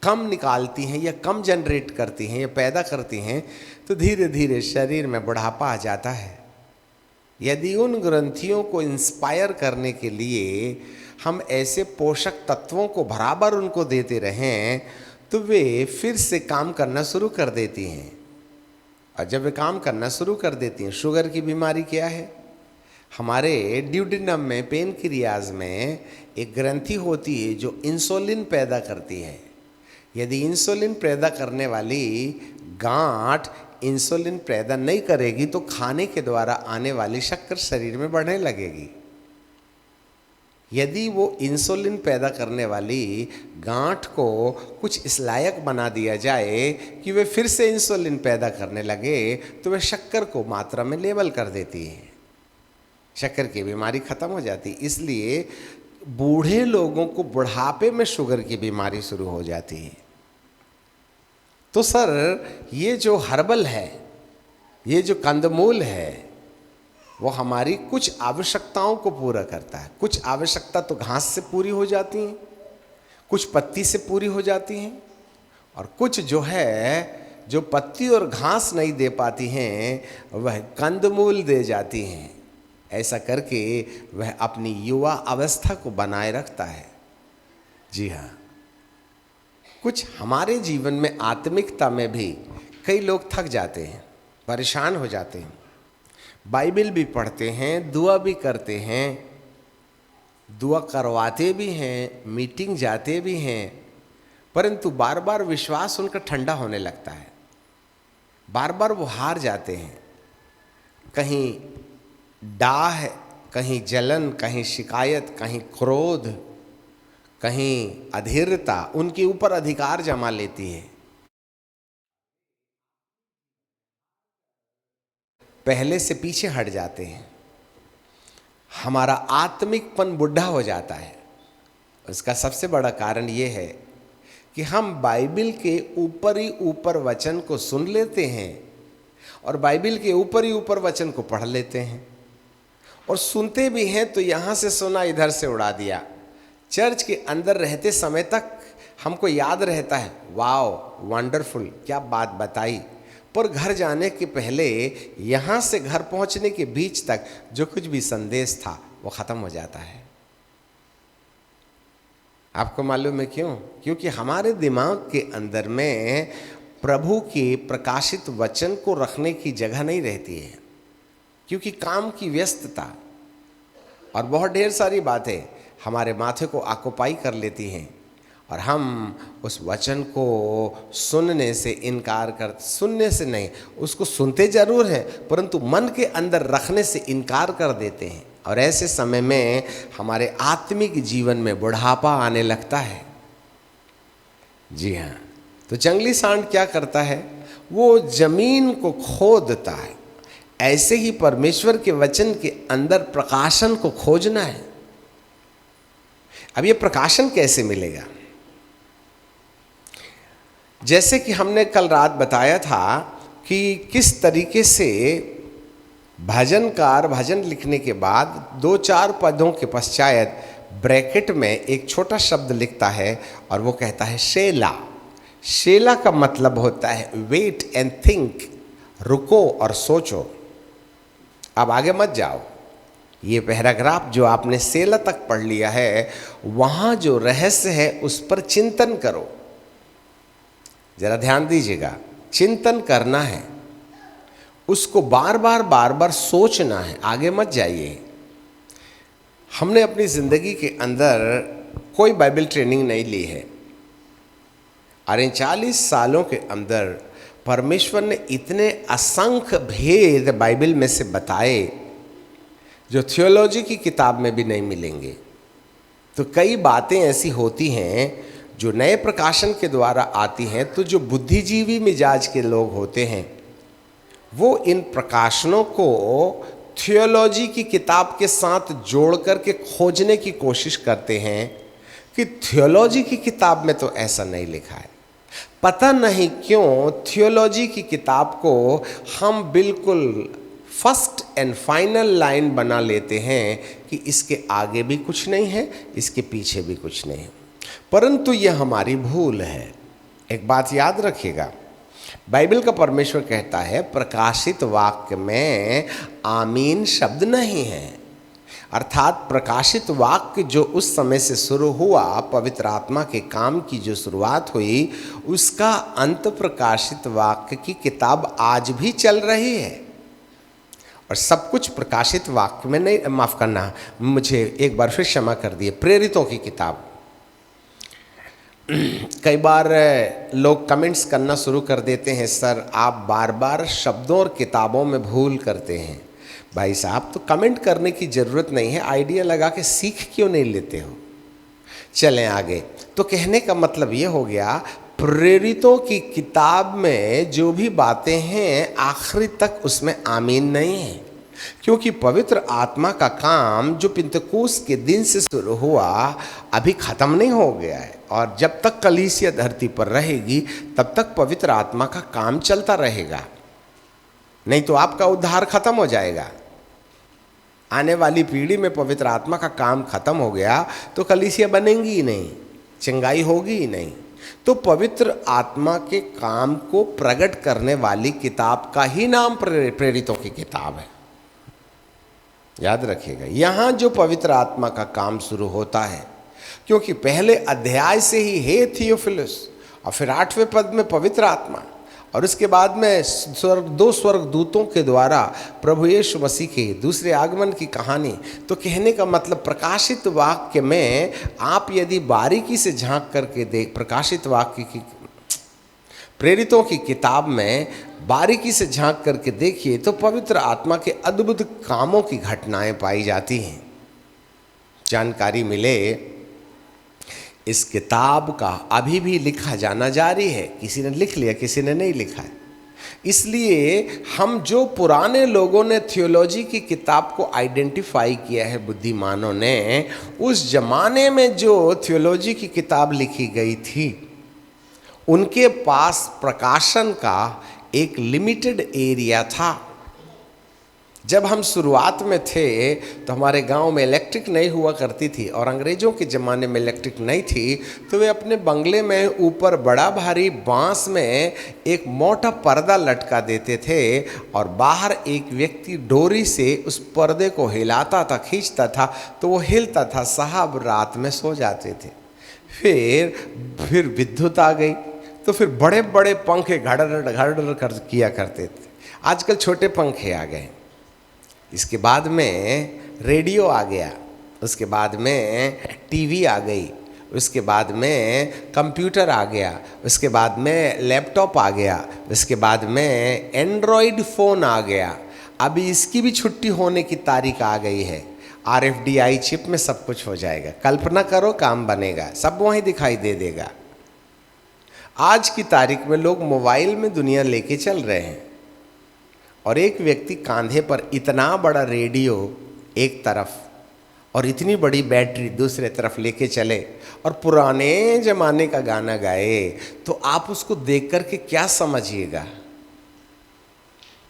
कम निकालती हैं या कम जनरेट करती हैं या पैदा करती हैं, तो धीरे धीरे शरीर में बुढ़ापा आ जाता है। यदि उन ग्रंथियों को इंस्पायर करने के लिए हम ऐसे पोषक तत्वों को बराबर उनको देते रहें, तो वे फिर से काम करना शुरू कर देती हैं। और जब वे काम करना शुरू कर देती हैं, शुगर की बीमारी क्या है? हमारे ड्यूडेनम में, पेनक्रियाज में एक ग्रंथि होती है जो इंसुलिन पैदा करती है। यदि इंसुलिन पैदा करने वाली गांठ इंसुलिन पैदा नहीं करेगी, तो खाने के द्वारा आने वाली शक्कर शरीर में बढ़ने लगेगी। यदि वो इंसुलिन पैदा करने वाली गांठ को कुछ इस लायक बना दिया जाए कि वे फिर से इंसुलिन पैदा करने लगे, तो वे शक्कर को मात्रा में लेवल कर देती है, शक्कर की बीमारी खत्म हो जाती। इसलिए बूढ़े लोगों को बुढ़ापे में शुगर की बीमारी शुरू हो जाती है। तो सर, ये जो हर्बल है, ये जो कंदमूल है, वो हमारी कुछ आवश्यकताओं को पूरा करता है। कुछ आवश्यकता तो घास से पूरी हो जाती हैं, कुछ पत्ती से पूरी हो जाती हैं, और कुछ जो है, जो पत्ती और घास नहीं दे पाती हैं, वह कंदमूल दे जाती हैं। ऐसा करके वह अपनी युवा अवस्था को बनाए रखता है। जी हाँ, कुछ हमारे जीवन में आत्मिकता में भी कई लोग थक जाते हैं, परेशान हो जाते हैं। बाइबल भी पढ़ते हैं, दुआ भी करते हैं, दुआ करवाते भी हैं, मीटिंग जाते भी हैं, परंतु बार बार विश्वास उनका ठंडा होने लगता है। बार बार वो हार जाते हैं। कहीं डाह, कहीं जलन, कहीं शिकायत, कहीं क्रोध, कहीं अधीरता उनके ऊपर अधिकार जमा लेती है। पहले से पीछे हट जाते हैं। हमारा आत्मिकपन बुढ़ा हो जाता है। उसका सबसे बड़ा कारण ये है कि हम बाइबल के ऊपर ही ऊपर वचन को सुन लेते हैं और बाइबल के ऊपर ही ऊपर वचन को पढ़ लेते हैं, और सुनते भी हैं तो यहाँ से सुना इधर से उड़ा दिया। चर्च के अंदर रहते समय तक हमको याद रहता है, वाओ वंडरफुल, क्या बात बताई, पर घर जाने के पहले, यहाँ से घर पहुँचने के बीच तक जो कुछ भी संदेश था वो ख़त्म हो जाता है। आपको मालूम है क्यों? क्योंकि हमारे दिमाग के अंदर में प्रभु के प्रकाशित वचन को रखने की जगह नहीं रहती है, क्योंकि काम की व्यस्तता और बहुत ढेर सारी बातें हमारे माथे को ऑक्युपाई कर लेती हैं, और हम उस वचन को सुनने से इनकार कर, सुनने से नहीं, उसको सुनते जरूर हैं परंतु मन के अंदर रखने से इनकार कर देते हैं। और ऐसे समय में हमारे आत्मिक जीवन में बुढ़ापा आने लगता है। जी हाँ, तो जंगली सांड क्या करता है? वो जमीन को खोदता है। ऐसे ही परमेश्वर के वचन के अंदर प्रकाशन को खोजना है। अब ये प्रकाशन कैसे मिलेगा? जैसे कि हमने कल रात बताया था कि किस तरीके से भजनकार भजन लिखने के बाद 2-4 पदों के पश्चात ब्रैकेट में एक छोटा शब्द लिखता है और वो कहता है शेला। शेला का मतलब होता है वेट एंड थिंक, रुको और सोचो। अब आगे मत जाओ, ये पैराग्राफ जो आपने सेला तक पढ़ लिया है, वहाँ जो रहस्य है उस पर चिंतन करो। जरा ध्यान दीजिएगा, चिंतन करना है, उसको बार बार सोचना है, आगे मत जाइए। हमने अपनी ज़िंदगी के अंदर कोई बाइबल ट्रेनिंग नहीं ली है, और इन 40 सालों के अंदर परमेश्वर ने इतने असंख्य भेद बाइबल में से बताए जो थियोलॉजी की किताब में भी नहीं मिलेंगे। तो कई बातें ऐसी होती हैं जो नए प्रकाशन के द्वारा आती हैं, तो जो बुद्धिजीवी मिजाज के लोग होते हैं वो इन प्रकाशनों को थियोलॉजी की किताब के साथ जोड़ करके खोजने की कोशिश करते हैं कि थियोलॉजी की किताब में तो ऐसा नहीं लिखा है। पता नहीं क्यों थियोलॉजी की किताब को हम बिल्कुल फर्स्ट एंड फाइनल लाइन बना लेते हैं कि इसके आगे भी कुछ नहीं है, इसके पीछे भी कुछ नहीं है, परंतु यह हमारी भूल है। एक बात याद रखिएगा, बाइबल का परमेश्वर कहता है प्रकाशित वाक्य में आमीन शब्द नहीं है, अर्थात प्रकाशित वाक्य जो उस समय से शुरू हुआ, पवित्र आत्मा के काम की जो शुरुआत हुई, उसका अंत प्रकाशित वाक्य की किताब आज भी चल रही है। और सब कुछ प्रकाशित वाक्य में नहीं, माफ़ करना, मुझे एक बार फिर क्षमा कर दिए, प्रेरितों की किताब। कई बार लोग कमेंट्स करना शुरू कर देते हैं, सर आप बार बार शब्दों और किताबों में भूल करते हैं। भाई साहब, तो कमेंट करने की ज़रूरत नहीं है, आइडिया लगा के सीख क्यों नहीं लेते हो। चलें आगे। तो कहने का मतलब ये हो गया, प्रेरितों की किताब में जो भी बातें हैं आखिरी तक उसमें आमीन नहीं है, क्योंकि पवित्र आत्मा का काम जो पिंतकुस्त के दिन से शुरू हुआ अभी ख़त्म नहीं हो गया है, और जब तक कलीसिया धरती पर रहेगी तब तक पवित्र आत्मा का काम चलता रहेगा, नहीं तो आपका उद्धार खत्म हो जाएगा। आने वाली पीढ़ी में पवित्र आत्मा का काम खत्म हो गया तो कलीसिया बनेंगी ही नहीं, चंगाई होगी ही नहीं। तो पवित्र आत्मा के काम को प्रकट करने वाली किताब का ही नाम प्रेरितों की किताब है। याद रखिएगा, यहाँ जो पवित्र आत्मा का काम शुरू होता है, क्योंकि पहले अध्याय से ही हे थियोफिलस, और फिर 8वें पद में पवित्र आत्मा, और उसके बाद में दो स्वर्गदूतों के द्वारा प्रभु यीशु मसीह के दूसरे आगमन की कहानी। तो कहने का मतलब प्रकाशित वाक्य में आप यदि बारीकी से झांक करके देख, प्रकाशित वाक्य की प्रेरितों की किताब में बारीकी से झांक करके देखिए तो पवित्र आत्मा के अद्भुत कामों की घटनाएं पाई जाती हैं। जानकारी मिले, इस किताब का अभी भी लिखा जाना जारी है, किसी ने लिख लिया, किसी ने नहीं लिखा है। इसलिए हम जो पुराने लोगों ने थियोलॉजी की किताब को आइडेंटिफाई किया है, बुद्धिमानों ने, उस जमाने में जो थियोलॉजी की किताब लिखी गई थी उनके पास प्रकाशन का एक लिमिटेड एरिया था। जब हम शुरुआत में थे तो हमारे गांव में इलेक्ट्रिक नहीं हुआ करती थी, और अंग्रेज़ों के ज़माने में इलेक्ट्रिक नहीं थी, तो वे अपने बंगले में ऊपर बड़ा भारी बांस में एक मोटा पर्दा लटका देते थे, और बाहर एक व्यक्ति डोरी से उस पर्दे को हिलाता था, खींचता था, तो वो हिलता था। साहब रात में सो जाते थे। फिर विद्युत आ गई, तो फिर बड़े बड़े पंखे घड़र घड़र कर किया करते थे। आजकल छोटे पंखे आ गए। इसके बाद में रेडियो आ गया, उसके बाद में टीवी आ गई, उसके बाद में कंप्यूटर आ गया, उसके बाद में लैपटॉप आ गया, उसके बाद में एंड्रॉयड फ़ोन आ गया। अभी इसकी भी छुट्टी होने की तारीख आ गई है। RFDI चिप में सब कुछ हो जाएगा। कल्पना करो, काम बनेगा, सब वहीं दिखाई दे देगा। आज की तारीख में लोग मोबाइल में दुनिया लेके चल रहे हैं, और एक व्यक्ति कांधे पर इतना बड़ा रेडियो एक तरफ और इतनी बड़ी बैटरी दूसरे तरफ लेके चले और पुराने ज़माने का गाना गाए, तो आप उसको देख कर के क्या समझिएगा,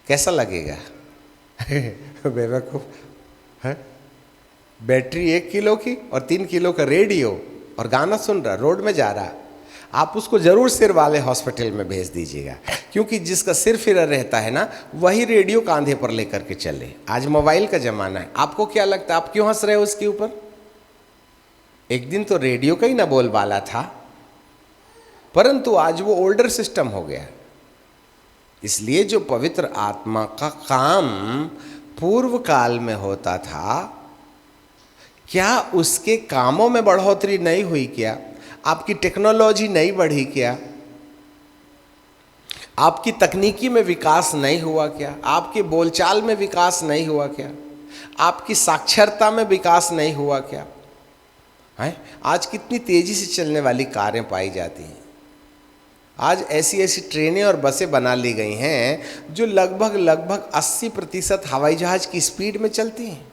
कैसा लगेगा? बेवकूफ है। बैटरी 1 किलो की और 3 किलो का रेडियो, और गाना सुन रहा, रोड में जा रहा। आप उसको ज़रूर सिर वाले हॉस्पिटल में भेज दीजिएगा, क्योंकि जिसका सिर फिरा रहता है ना, वही रेडियो कांधे पर लेकर के चले। आज मोबाइल का ज़माना है। आपको क्या लगता है, आप क्यों हंस रहे हो उसके ऊपर? एक दिन तो रेडियो का ही ना बोलबाला था, परंतु आज वो ओल्डर सिस्टम हो गया। इसलिए जो पवित्र आत्मा का काम पूर्व काल में होता था, क्या उसके कामों में बढ़ोतरी नहीं हुई? क्या आपकी टेक्नोलॉजी नहीं बढ़ी? क्या आपकी तकनीकी में विकास नहीं हुआ क्या? आपके बोलचाल में विकास नहीं हुआ क्या? आपकी साक्षरता में विकास नहीं हुआ क्या? है आज कितनी तेजी से चलने वाली कारें पाई जाती हैं। आज ऐसी ऐसी ट्रेनें और बसें बना ली गई हैं जो लगभग 80% हवाई जहाज की स्पीड में चलती हैं।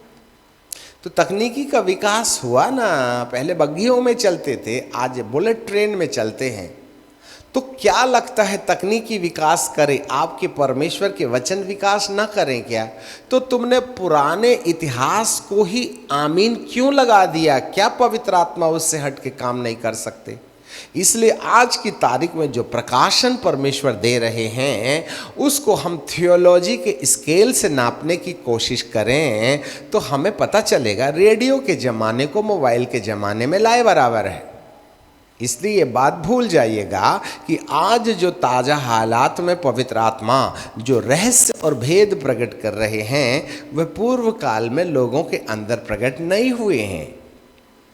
तो तकनीकी का विकास हुआ ना। पहले बग्घियों में चलते थे, आज बुलेट ट्रेन में चलते हैं। तो क्या लगता है तकनीकी विकास करे, आपके परमेश्वर के वचन विकास ना करें क्या? तो तुमने पुराने इतिहास को ही आमीन क्यों लगा दिया? क्या पवित्र आत्मा उससे हट के काम नहीं कर सकते? इसलिए आज की तारीख में जो प्रकाशन परमेश्वर दे रहे हैं उसको हम थियोलॉजी के स्केल से नापने की कोशिश करें तो हमें पता चलेगा रेडियो के ज़माने को मोबाइल के ज़माने में लाए बराबर है। इसलिए ये बात भूल जाइएगा कि आज जो ताज़ा हालात में पवित्र आत्मा जो रहस्य और भेद प्रकट कर रहे हैं वह पूर्व काल में लोगों के अंदर प्रकट नहीं हुए हैं।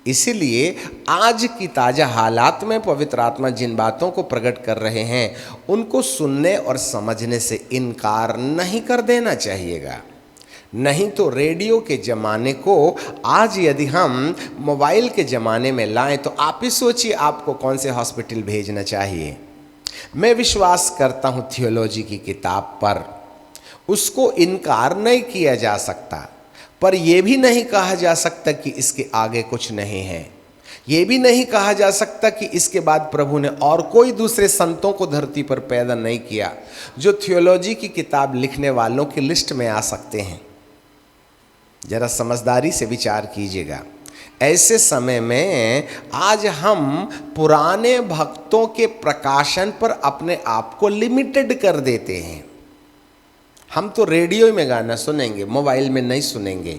इसीलिए आज की ताज़ा हालात में पवित्र आत्मा जिन बातों को प्रकट कर रहे हैं उनको सुनने और समझने से इनकार नहीं कर देना चाहिएगा। नहीं तो रेडियो के ज़माने को आज यदि हम मोबाइल के ज़माने में लाएं तो आप ही सोचिए आपको कौन से हॉस्पिटल भेजना चाहिए। मैं विश्वास करता हूं थियोलॉजी की किताब पर, उसको इनकार नहीं किया जा सकता, पर यह भी नहीं कहा जा सकता कि इसके आगे कुछ नहीं है। ये भी नहीं कहा जा सकता कि इसके बाद प्रभु ने और कोई दूसरे संतों को धरती पर पैदा नहीं किया जो थियोलॉजी की किताब लिखने वालों की लिस्ट में आ सकते हैं। जरा समझदारी से विचार कीजिएगा। ऐसे समय में आज हम पुराने भक्तों के प्रकाशन पर अपने आप को लिमिटेड कर देते हैं। हम तो रेडियो में गाना सुनेंगे, मोबाइल में नहीं सुनेंगे।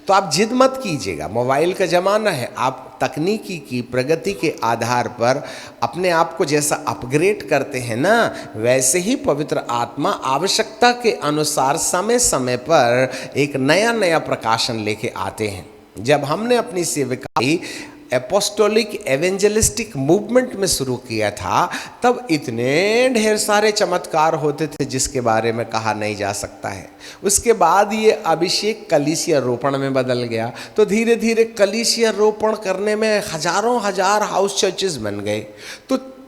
तो आप जिद मत कीजिएगा, मोबाइल का ज़माना है। आप तकनीकी की प्रगति के आधार पर अपने आप को जैसा अपग्रेड करते हैं ना, वैसे ही पवित्र आत्मा आवश्यकता के अनुसार समय समय पर एक नया नया प्रकाशन लेके आते हैं। जब हमने अपनी सेवकाई एपोस्टोलिक एवेंजलिस्टिक मूवमेंट में शुरू किया था तब इतने ढेर सारे चमत्कार होते थे जिसके बारे में कहा नहीं जा सकता है। उसके बाद ये अभिषेक कलीसिया रोपण में बदल गया, तो धीरे धीरे कलीसिया रोपण करने में हजारों हजार हाउस चर्चेस बन गए।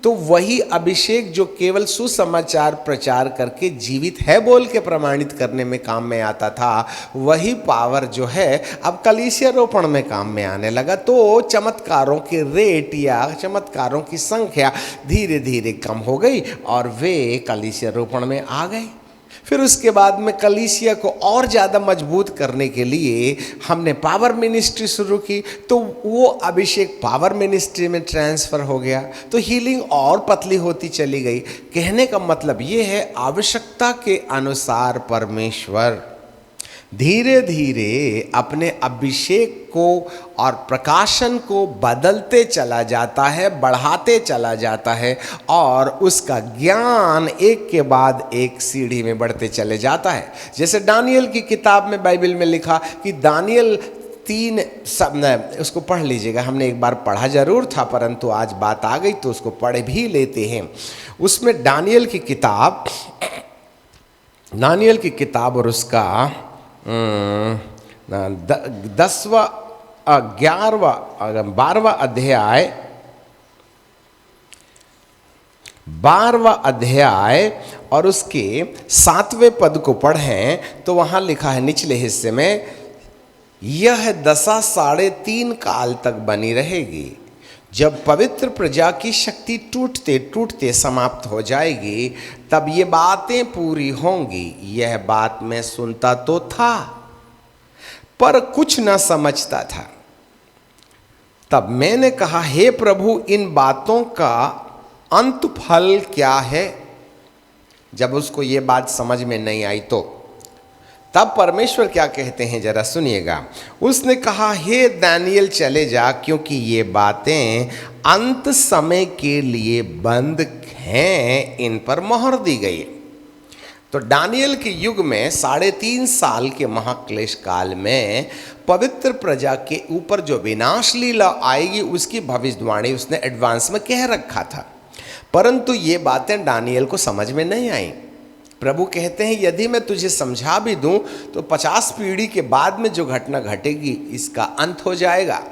तो वही अभिषेक जो केवल सुसमाचार प्रचार करके जीवित है बोल के प्रमाणित करने में काम में आता था, वही पावर जो है अब कलीसिया रोपण में काम में आने लगा। तो चमत्कारों के रेट या चमत्कारों की संख्या धीरे धीरे कम हो गई और वे कलीसिया रोपण में आ गए। फिर उसके बाद में कलीसिया को और ज़्यादा मजबूत करने के लिए हमने पावर मिनिस्ट्री शुरू की, तो वो अभिषेक पावर मिनिस्ट्री में ट्रांसफ़र हो गया, तो हीलिंग और पतली होती चली गई। कहने का मतलब ये है आवश्यकता के अनुसार परमेश्वर धीरे धीरे अपने अभिषेक को और प्रकाशन को बदलते चला जाता है, बढ़ाते चला जाता है और उसका ज्ञान एक के बाद एक सीढ़ी में बढ़ते चले जाता है। जैसे दानियल की किताब में बाइबल में लिखा कि दानियल 3 सब उसको पढ़ लीजिएगा, हमने एक बार पढ़ा जरूर था परंतु आज बात आ गई तो उसको पढ़ भी लेते हैं। उसमें दानियल की किताब और उसका 12वां अध्याय और उसके 7वें पद को पढ़ें तो वहाँ लिखा है निचले हिस्से में, यह दशा 3.5 काल तक बनी रहेगी। जब पवित्र प्रजा की शक्ति टूटते टूटते समाप्त हो जाएगी तब ये बातें पूरी होंगी। यह बात मैं सुनता तो था पर कुछ न समझता था। तब मैंने कहा, हे प्रभु, इन बातों का अंत फल क्या है? जब उसको ये बात समझ में नहीं आई तो तब परमेश्वर क्या कहते हैं जरा सुनिएगा। उसने कहा, हे दानियल चले जा, क्योंकि ये बातें अंत समय के लिए बंद हैं, इन पर मोहर दी गई। तो दानियल के युग में 3.5 साल के महाक्लेश काल में पवित्र प्रजा के ऊपर जो विनाश लीला आएगी उसकी भविष्यवाणी उसने एडवांस में कह रखा था। परंतु ये बातें दानियेल को समझ में नहीं आई। प्रभु कहते हैं यदि मैं तुझे समझा भी दूं तो 50 पीढ़ी के बाद में जो घटना घटेगी इसका अंत हो जाएगा।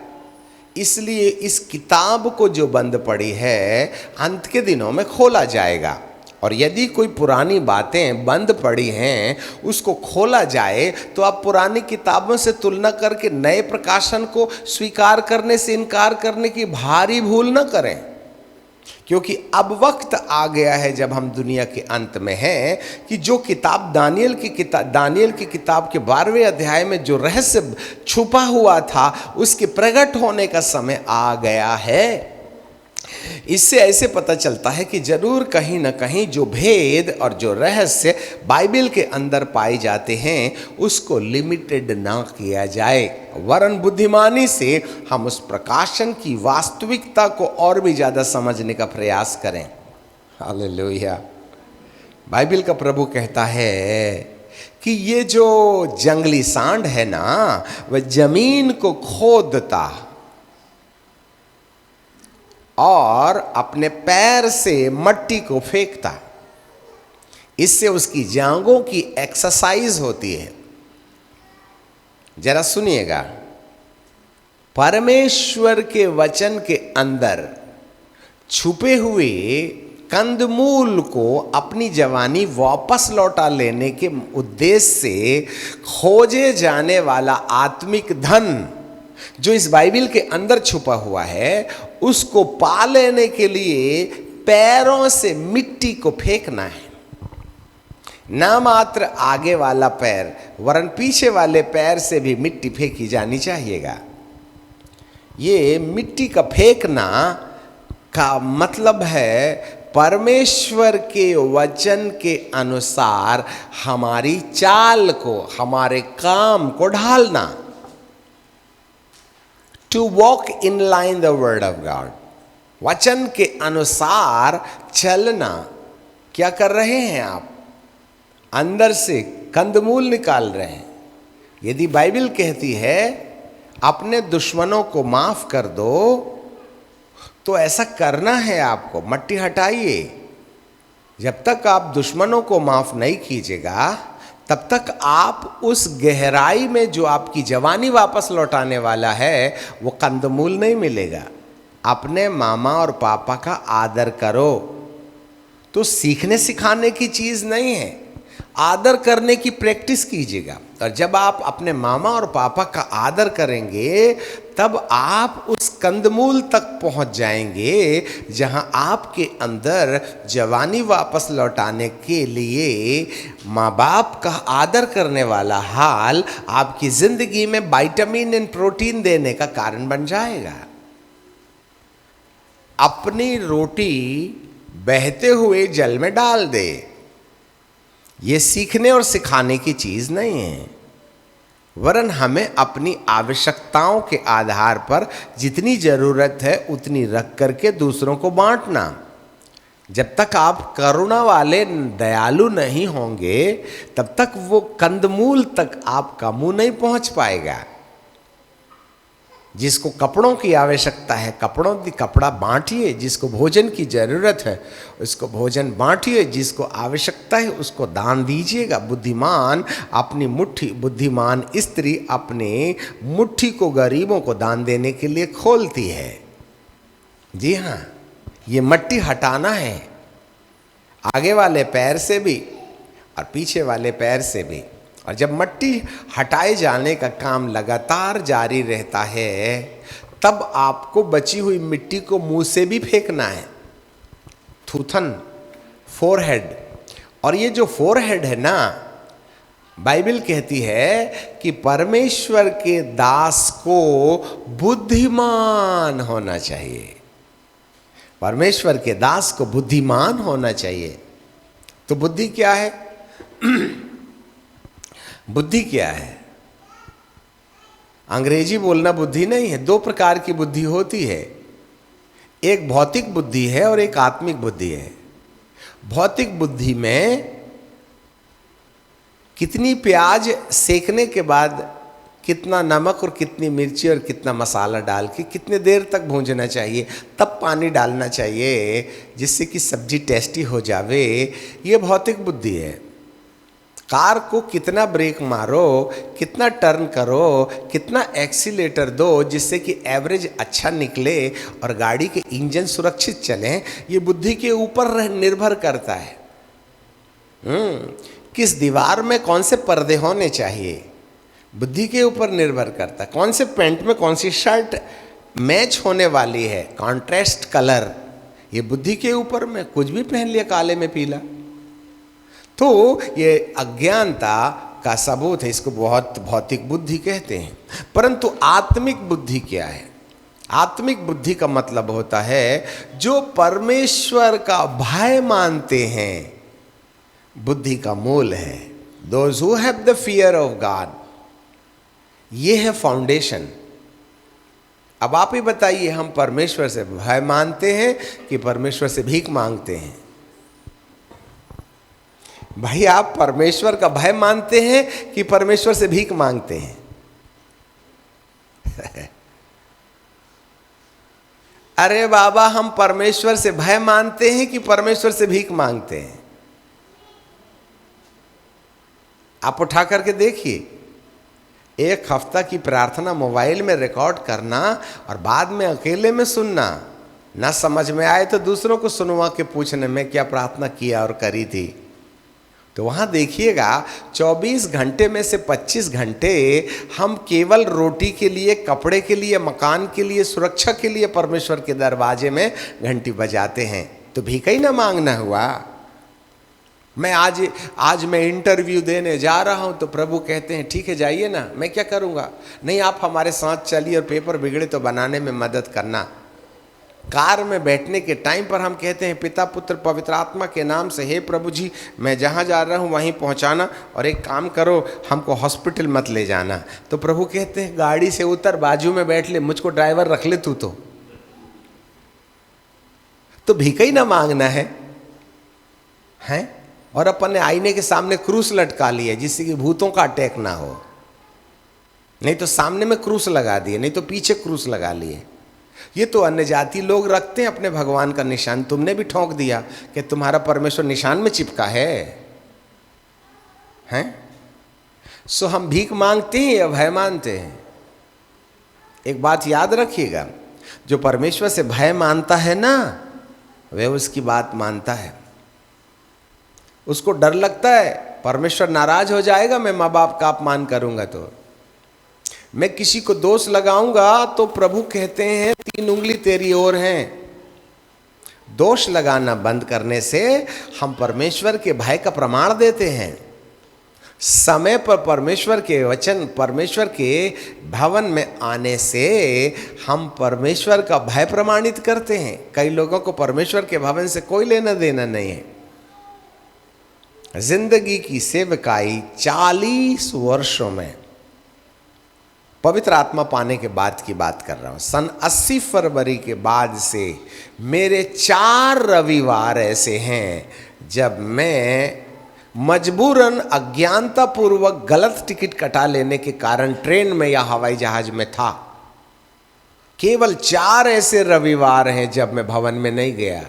इसलिए इस किताब को जो बंद पड़ी है अंत के दिनों में खोला जाएगा। और यदि कोई पुरानी बातें बंद पड़ी हैं उसको खोला जाए तो आप पुरानी किताबों से तुलना करके नए प्रकाशन को स्वीकार करने से इनकार करने की भारी भूल न करें, क्योंकि अब वक्त आ गया है जब हम दुनिया के अंत में हैं कि जो किताब दानियेल की किताब के 12वें अध्याय में जो रहस्य छुपा हुआ था उसके प्रकट होने का समय आ गया है। इससे ऐसे पता चलता है कि जरूर कहीं ना कहीं जो भेद और जो रहस्य बाइबल के अंदर पाए जाते हैं उसको लिमिटेड ना किया जाए, वरन बुद्धिमानी से हम उस प्रकाशन की वास्तविकता को और भी ज़्यादा समझने का प्रयास करें। हालेलुया। बाइबल का प्रभु कहता है कि ये जो जंगली सांड है ना वह जमीन को खोदता और अपने पैर से मट्टी को फेंकता, इससे उसकी जांघों की एक्सरसाइज होती है। जरा सुनिएगा, परमेश्वर के वचन के अंदर छुपे हुए कंदमूल को अपनी जवानी वापस लौटा लेने के उद्देश्य से खोजे जाने वाला आत्मिक धन जो इस बाइबल के अंदर छुपा हुआ है उसको पा लेने के लिए पैरों से मिट्टी को फेंकना है। ना मात्र आगे वाला पैर वरन पीछे वाले पैर से भी मिट्टी फेंकी जानी चाहिएगा। ये मिट्टी का फेंकना का मतलब है परमेश्वर के वचन के अनुसार हमारी चाल को, हमारे काम को ढालना। To walk in line the word of God, वचन के अनुसार चलना। क्या कर रहे हैं आप? अंदर से कंदमूल निकाल रहे हैं। यदि बाइबल कहती है अपने दुश्मनों को माफ कर दो तो ऐसा करना है आपको। मट्टी हटाइए। जब तक आप दुश्मनों को माफ नहीं कीजिएगा तब तक आप उस गहराई में जो आपकी जवानी वापस लौटाने वाला है वो कंदमूल नहीं मिलेगा। अपने मामा और पापा का आदर करो। तो सीखने सिखाने की चीज़ नहीं है, आदर करने की प्रैक्टिस कीजिएगा। और जब आप अपने मामा और पापा का आदर करेंगे तब आप उस कंदमूल तक पहुंच जाएंगे जहां आपके अंदर जवानी वापस लौटाने के लिए माँ बाप का आदर करने वाला हाल आपकी जिंदगी में विटामिन एंड प्रोटीन देने का कारण बन जाएगा। अपनी रोटी बहते हुए जल में डाल दे, ये सीखने और सिखाने की चीज नहीं है, वरन हमें अपनी आवश्यकताओं के आधार पर जितनी जरूरत है उतनी रख करके दूसरों को बांटना। जब तक आप करुणा वाले दयालु नहीं होंगे तब तक वो कंदमूल तक आपका मुंह नहीं पहुंच पाएगा। जिसको कपड़ों की आवश्यकता है कपड़ा बांटिए, जिसको भोजन की जरूरत है उसको भोजन बांटिए, जिसको आवश्यकता है उसको दान दीजिएगा। बुद्धिमान स्त्री अपने मुट्ठी को गरीबों को दान देने के लिए खोलती है। जी हाँ, ये मट्टी हटाना है, आगे वाले पैर से भी और पीछे वाले पैर से भी। और जब मट्टी हटाए जाने का काम लगातार जारी रहता है तब आपको बची हुई मिट्टी को मुंह से भी फेंकना है। थूथन, फोरहेड। और ये जो फोरहेड है ना, बाइबल कहती है कि परमेश्वर के दास को बुद्धिमान होना चाहिए। परमेश्वर के दास को बुद्धिमान होना चाहिए। तो बुद्धि क्या है? बुद्धि क्या है? अंग्रेजी बोलना बुद्धि नहीं है। दो प्रकार की बुद्धि होती है, एक भौतिक बुद्धि है और एक आत्मिक बुद्धि है। भौतिक बुद्धि में कितनी प्याज सेकने के बाद कितना नमक और कितनी मिर्ची और कितना मसाला डाल के कितने देर तक भूंजना चाहिए, तब पानी डालना चाहिए जिससे कि सब्जी टेस्टी हो जावे। ये भौतिक बुद्धि है। कार को कितना ब्रेक मारो, कितना टर्न करो, कितना एक्सीलेटर दो जिससे कि एवरेज अच्छा निकले और गाड़ी के इंजन सुरक्षित चलें, ये बुद्धि के ऊपर निर्भर करता है। किस दीवार में कौन से पर्दे होने चाहिए, बुद्धि के ऊपर निर्भर करता है। कौन से पैंट में कौन सी शर्ट मैच होने वाली है, कॉन्ट्रास्ट कलर, ये बुद्धि के ऊपर में कुछ भी पहन लिया काले में पीला, तो ये अज्ञानता का सबूत है। इसको बहुत भौतिक बुद्धि कहते हैं। परंतु आत्मिक बुद्धि क्या है? आत्मिक बुद्धि का मतलब होता है जो परमेश्वर का भय मानते हैं, बुद्धि का मूल है। Those who have the fear of God, ये है फाउंडेशन। अब आप ही बताइए, हम परमेश्वर से भय मानते हैं कि परमेश्वर से भीख मांगते हैं? भाई, आप परमेश्वर का भय मानते हैं कि परमेश्वर से भीख मांगते हैं? अरे बाबा, हम परमेश्वर से भय मानते हैं कि परमेश्वर से भीख मांगते हैं? आप उठा करके देखिए। एक हफ्ता की प्रार्थना मोबाइल में रिकॉर्ड करना और बाद में अकेले में सुनना, ना समझ में आए तो दूसरों को सुनवा के पूछने में क्या प्रार्थना किया और करी थी। तो वहाँ देखिएगा 24 घंटे में से 25 घंटे हम केवल रोटी के लिए, कपड़े के लिए, मकान के लिए, सुरक्षा के लिए परमेश्वर के दरवाजे में घंटी बजाते हैं। तो भीख ही ना मांगना हुआ। मैं आज मैं इंटरव्यू देने जा रहा हूं, तो प्रभु कहते हैं ठीक है जाइए ना, मैं क्या करूंगा? नहीं, आप हमारे साथ चलिए और पेपर बिगड़े तो बनाने में मदद करना। कार में बैठने के टाइम पर हम कहते हैं पिता पुत्र पवित्र आत्मा के नाम से हे प्रभु जी, मैं जहां जा रहा हूं वहीं पहुंचाना, और एक काम करो, हमको हॉस्पिटल मत ले जाना। तो प्रभु कहते हैं गाड़ी से उतर, बाजू में बैठ ले, मुझको ड्राइवर रख ले तू। तो भीख ही ना मांगना है, हैं? और अपने आईने के सामने क्रूस लटका लिए जिससे कि भूतों का अटैक ना हो। नहीं तो सामने में क्रूस लगा दिए, नहीं तो पीछे क्रूस लगा लिए। ये तो अन्य जाति लोग रखते हैं अपने भगवान का निशान। तुमने भी ठोंक दिया कि तुम्हारा परमेश्वर निशान में चिपका है, हैं? सो हम भीख मांगते हैं या भय मानते हैं? एक बात याद रखिएगा, जो परमेश्वर से भय मानता है ना, वह उसकी बात मानता है। उसको डर लगता है परमेश्वर नाराज हो जाएगा मैं माँ बाप का अपमान करूंगा तो। मैं किसी को दोष लगाऊंगा तो प्रभु कहते हैं 3 उंगली तेरी ओर हैं। दोष लगाना बंद करने से हम परमेश्वर के भय का प्रमाण देते हैं। समय पर परमेश्वर के वचन, परमेश्वर के भवन में आने से हम परमेश्वर का भय प्रमाणित करते हैं। कई लोगों को परमेश्वर के भवन से कोई लेना देना नहीं है। जिंदगी की सेवकाई 40 वर्षों में, पवित्र आत्मा पाने के बाद की बात कर रहा हूं, सन 80 फरवरी के बाद से मेरे 4 रविवार ऐसे हैं जब मैं मजबूरन अज्ञानता पूर्वक गलत टिकट कटा लेने के कारण ट्रेन में या हवाई जहाज में था। केवल 4 ऐसे रविवार हैं जब मैं भवन में नहीं गया।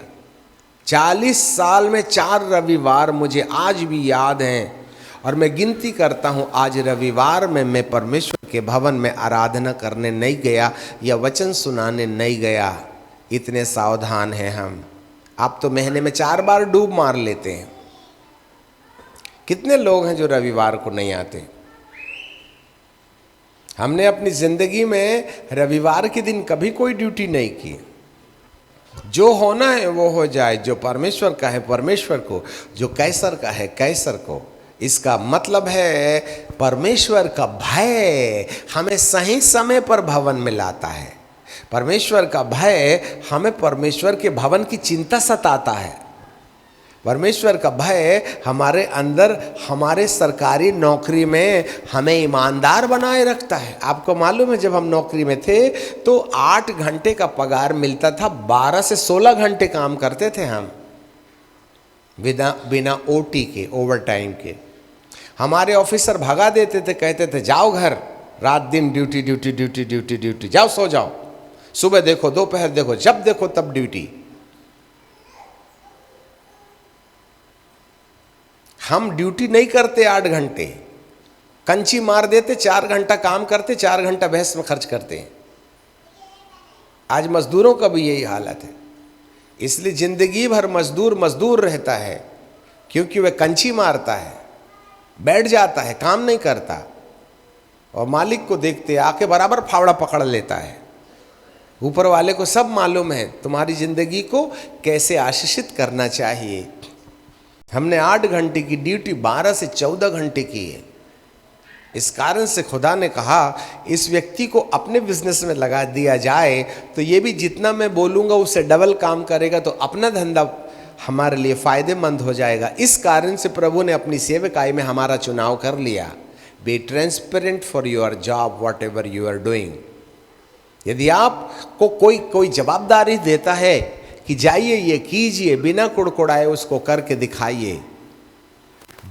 40 साल में 4 रविवार मुझे आज भी याद हैं, और मैं गिनती करता हूँ आज रविवार में मैं परमेश्वर के भवन में आराधना करने नहीं गया या वचन सुनाने नहीं गया। इतने सावधान हैं हम। आप तो महीने में 4 बार डूब मार लेते हैं। कितने लोग हैं जो रविवार को नहीं आते? हमने अपनी जिंदगी में रविवार के दिन कभी कोई ड्यूटी नहीं की। जो होना है वो हो जाए, जो परमेश्वर का है परमेश्वर को, जो कैसर का है कैसर को। इसका मतलब है परमेश्वर का भय हमें सही समय पर भवन में लाता है। परमेश्वर का भय हमें परमेश्वर के भवन की चिंता सताता है। परमेश्वर का भय हमारे अंदर, हमारे सरकारी नौकरी में हमें ईमानदार बनाए रखता है। आपको मालूम है जब हम नौकरी में थे तो 8 घंटे का पगार मिलता था, 12 से 16 घंटे काम करते थे हम बिना ओटी के, ओवर टाइम के। हमारे ऑफिसर भगा देते थे, कहते थे जाओ घर, रात दिन duty duty duty duty duty, जाओ सो जाओ, सुबह देखो दोपहर देखो, जब देखो तब ड्यूटी। हम ड्यूटी नहीं करते 8 घंटे, कंची मार देते, 4 घंटा काम करते, 4 घंटा बहस में खर्च करते हैं। आज मजदूरों का भी यही हालत है। इसलिए जिंदगी भर मजदूर मजदूर रहता है, क्योंकि वह कंची मारता है, बैठ जाता है, काम नहीं करता, और मालिक को देखते आके बराबर फावड़ा पकड़ लेता है। ऊपर वाले को सब मालूम है तुम्हारी जिंदगी को कैसे आशीषित करना चाहिए। हमने 8 घंटे की ड्यूटी 12 से 14 घंटे की है। इस कारण से खुदा ने कहा इस व्यक्ति को अपने बिजनेस में लगा दिया जाए, तो ये भी जितना मैं बोलूँगा उससे डबल काम करेगा, तो अपना धंधा हमारे लिए फ़ायदेमंद हो जाएगा। इस कारण से प्रभु ने अपनी सेवकाई में हमारा चुनाव कर लिया। Be transparent for your job whatever you are doing. यदि आपको कोई जवाबदारी देता है कि जाइए ये कीजिए, बिना कुड़कुड़ाए उसको करके दिखाइए।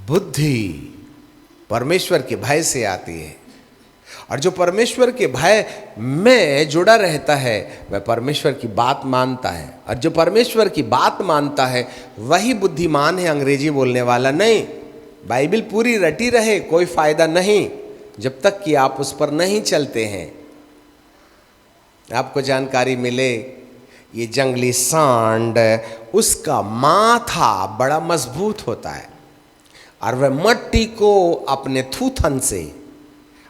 बुद्धि परमेश्वर के भय से आती है, और जो परमेश्वर के भय में जुड़ा रहता है वह परमेश्वर की बात मानता है, और जो परमेश्वर की बात मानता है वही बुद्धिमान है, अंग्रेजी बोलने वाला नहीं। बाइबल पूरी रटी रहे कोई फायदा नहीं जब तक कि आप उस पर नहीं चलते हैं। आपको जानकारी मिले ये जंगली सांड, उसका माथा बड़ा मजबूत होता है, और वह मट्टी को अपने थूथन से,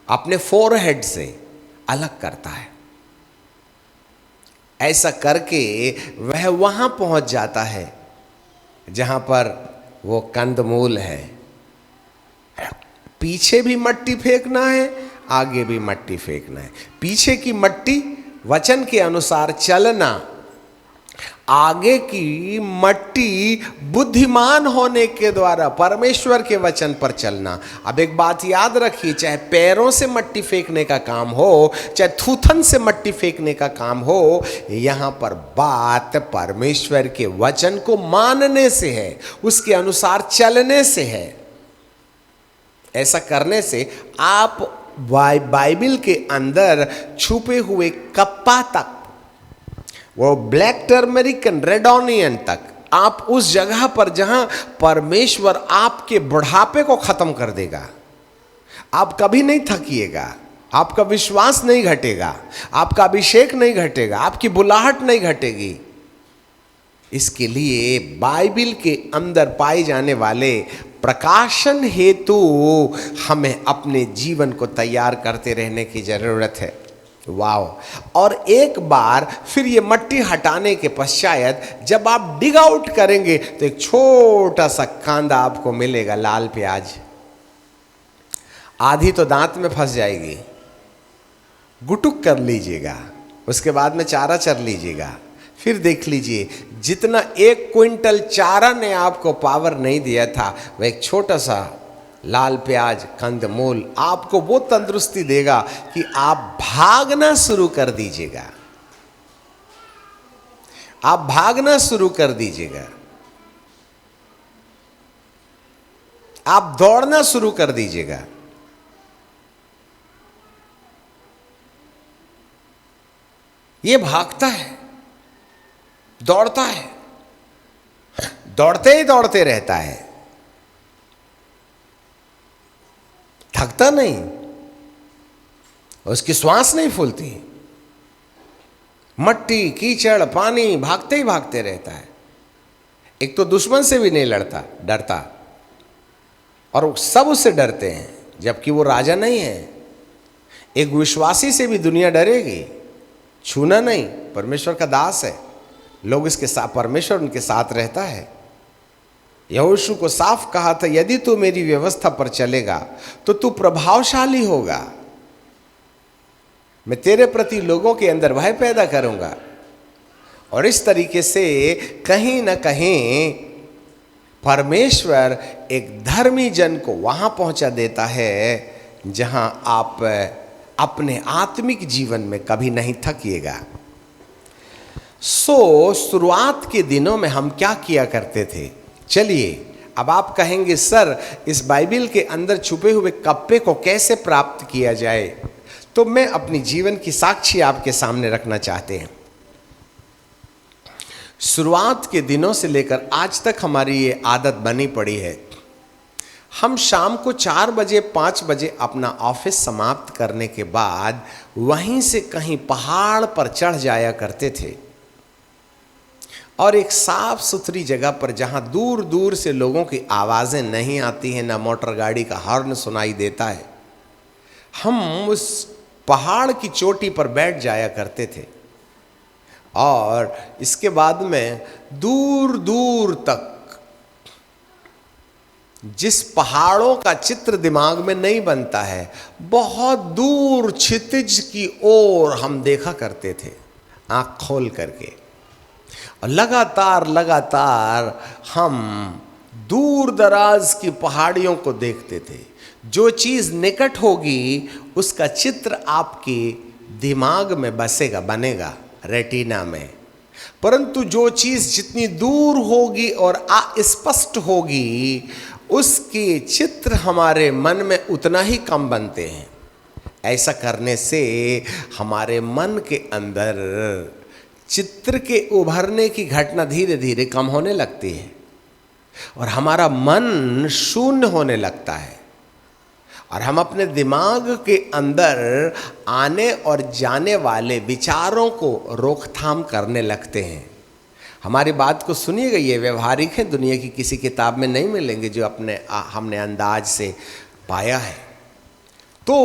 अपने फोरहेड से अलग करता है। ऐसा करके वह वहां पहुंच जाता है जहां पर वो कंदमूल है। पीछे भी मट्टी फेंकना है, आगे भी मट्टी फेंकना है। पीछे की मट्टी वचन के अनुसार चलना, आगे की मट्टी बुद्धिमान होने के द्वारा परमेश्वर के वचन पर चलना। अब एक बात याद रखिए, चाहे पैरों से मट्टी फेंकने का काम हो, चाहे थूथन से मट्टी फेंकने का काम हो, यहाँ पर बात परमेश्वर के वचन को मानने से है, उसके अनुसार चलने से है। ऐसा करने से आप बाइबल के अंदर छुपे हुए कप्पा तक, वो ब्लैक टर्मरिक रेड ऑनियन तक, आप उस जगह पर जहां परमेश्वर आपके बुढ़ापे को खत्म कर देगा, आप कभी नहीं थकिएगा, आपका विश्वास नहीं घटेगा, आपका अभिषेक नहीं घटेगा, आपकी बुलाहट नहीं घटेगी। इसके लिए बाइबल के अंदर पाए जाने वाले प्रकाशन हेतु हमें अपने जीवन को तैयार करते रहने की जरूरत है। वाह। और एक बार फिर ये मट्टी हटाने के पश्चात जब आप डिग आउट करेंगे तो एक छोटा सा कांदा आपको मिलेगा, लाल प्याज। आधी तो दांत में फंस जाएगी, गुटुक कर लीजिएगा, उसके बाद में चारा चर लीजिएगा। फिर देख लीजिए, जितना 1 क्विंटल चारा ने आपको पावर नहीं दिया था, वह एक छोटा सा लाल प्याज कंदमूल आपको वो तंदुरुस्ती देगा कि आप भागना शुरू कर दीजिएगा, आप भागना शुरू कर दीजिएगा, आप दौड़ना शुरू कर दीजिएगा। ये भागता है, दौड़ता है, दौड़ते ही दौड़ते रहता है, थकता नहीं, उसकी श्वास नहीं फूलती। मट्टी, कीचड़, पानी, भागते ही भागते रहता है। एक तो दुश्मन से भी नहीं लड़ता, डरता, और सब उससे डरते हैं, जबकि वो राजा नहीं है। एक विश्वासी से भी दुनिया डरेगी, छूना नहीं, परमेश्वर का दास है, लोग इसके साथ, परमेश्वर उनके साथ रहता है। यहोशू को साफ कहा था, यदि तू मेरी व्यवस्था पर चलेगा तो तू प्रभावशाली होगा, मैं तेरे प्रति लोगों के अंदर भय पैदा करूंगा। और इस तरीके से कहीं ना कहीं परमेश्वर एक धर्मी जन को वहां पहुंचा देता है जहां आप अपने आत्मिक जीवन में कभी नहीं थकिएगा। शुरुआत के दिनों में हम क्या किया करते थे? चलिए, अब आप कहेंगे सर इस बाइबल के अंदर छुपे हुए कप्पे को कैसे प्राप्त किया जाए? तो मैं अपनी जीवन की साक्षी आपके सामने रखना चाहते हैं। शुरुआत के दिनों से लेकर आज तक हमारी ये आदत बनी पड़ी है, हम शाम को 4 बजे 5 बजे अपना ऑफिस समाप्त करने के बाद वहीं से कहीं पहाड़ पर चढ़ जाया करते थे और एक साफ सुथरी जगह पर, जहां दूर दूर से लोगों की आवाज़ें नहीं आती हैं, ना मोटर गाड़ी का हॉर्न सुनाई देता है, हम उस पहाड़ की चोटी पर बैठ जाया करते थे। और इसके बाद में दूर दूर तक जिस पहाड़ों का चित्र दिमाग में नहीं बनता है, बहुत दूर क्षितिज की ओर हम देखा करते थे आँख खोल करके, और लगातार लगातार हम दूर दराज की पहाड़ियों को देखते थे। जो चीज़ निकट होगी उसका चित्र आपके दिमाग में बनेगा रेटिना में, परंतु जो चीज़ जितनी दूर होगी और अस्पष्ट होगी उसके चित्र हमारे मन में उतना ही कम बनते हैं। ऐसा करने से हमारे मन के अंदर चित्र के उभरने की घटना धीरे धीरे कम होने लगती है और हमारा मन शून्य होने लगता है और हम अपने दिमाग के अंदर आने और जाने वाले विचारों को रोकथाम करने लगते हैं। हमारी बात को सुनिएगा, ये व्यवहारिक है, दुनिया की किसी किताब में नहीं मिलेंगे जो हमने अंदाज से पाया है। तो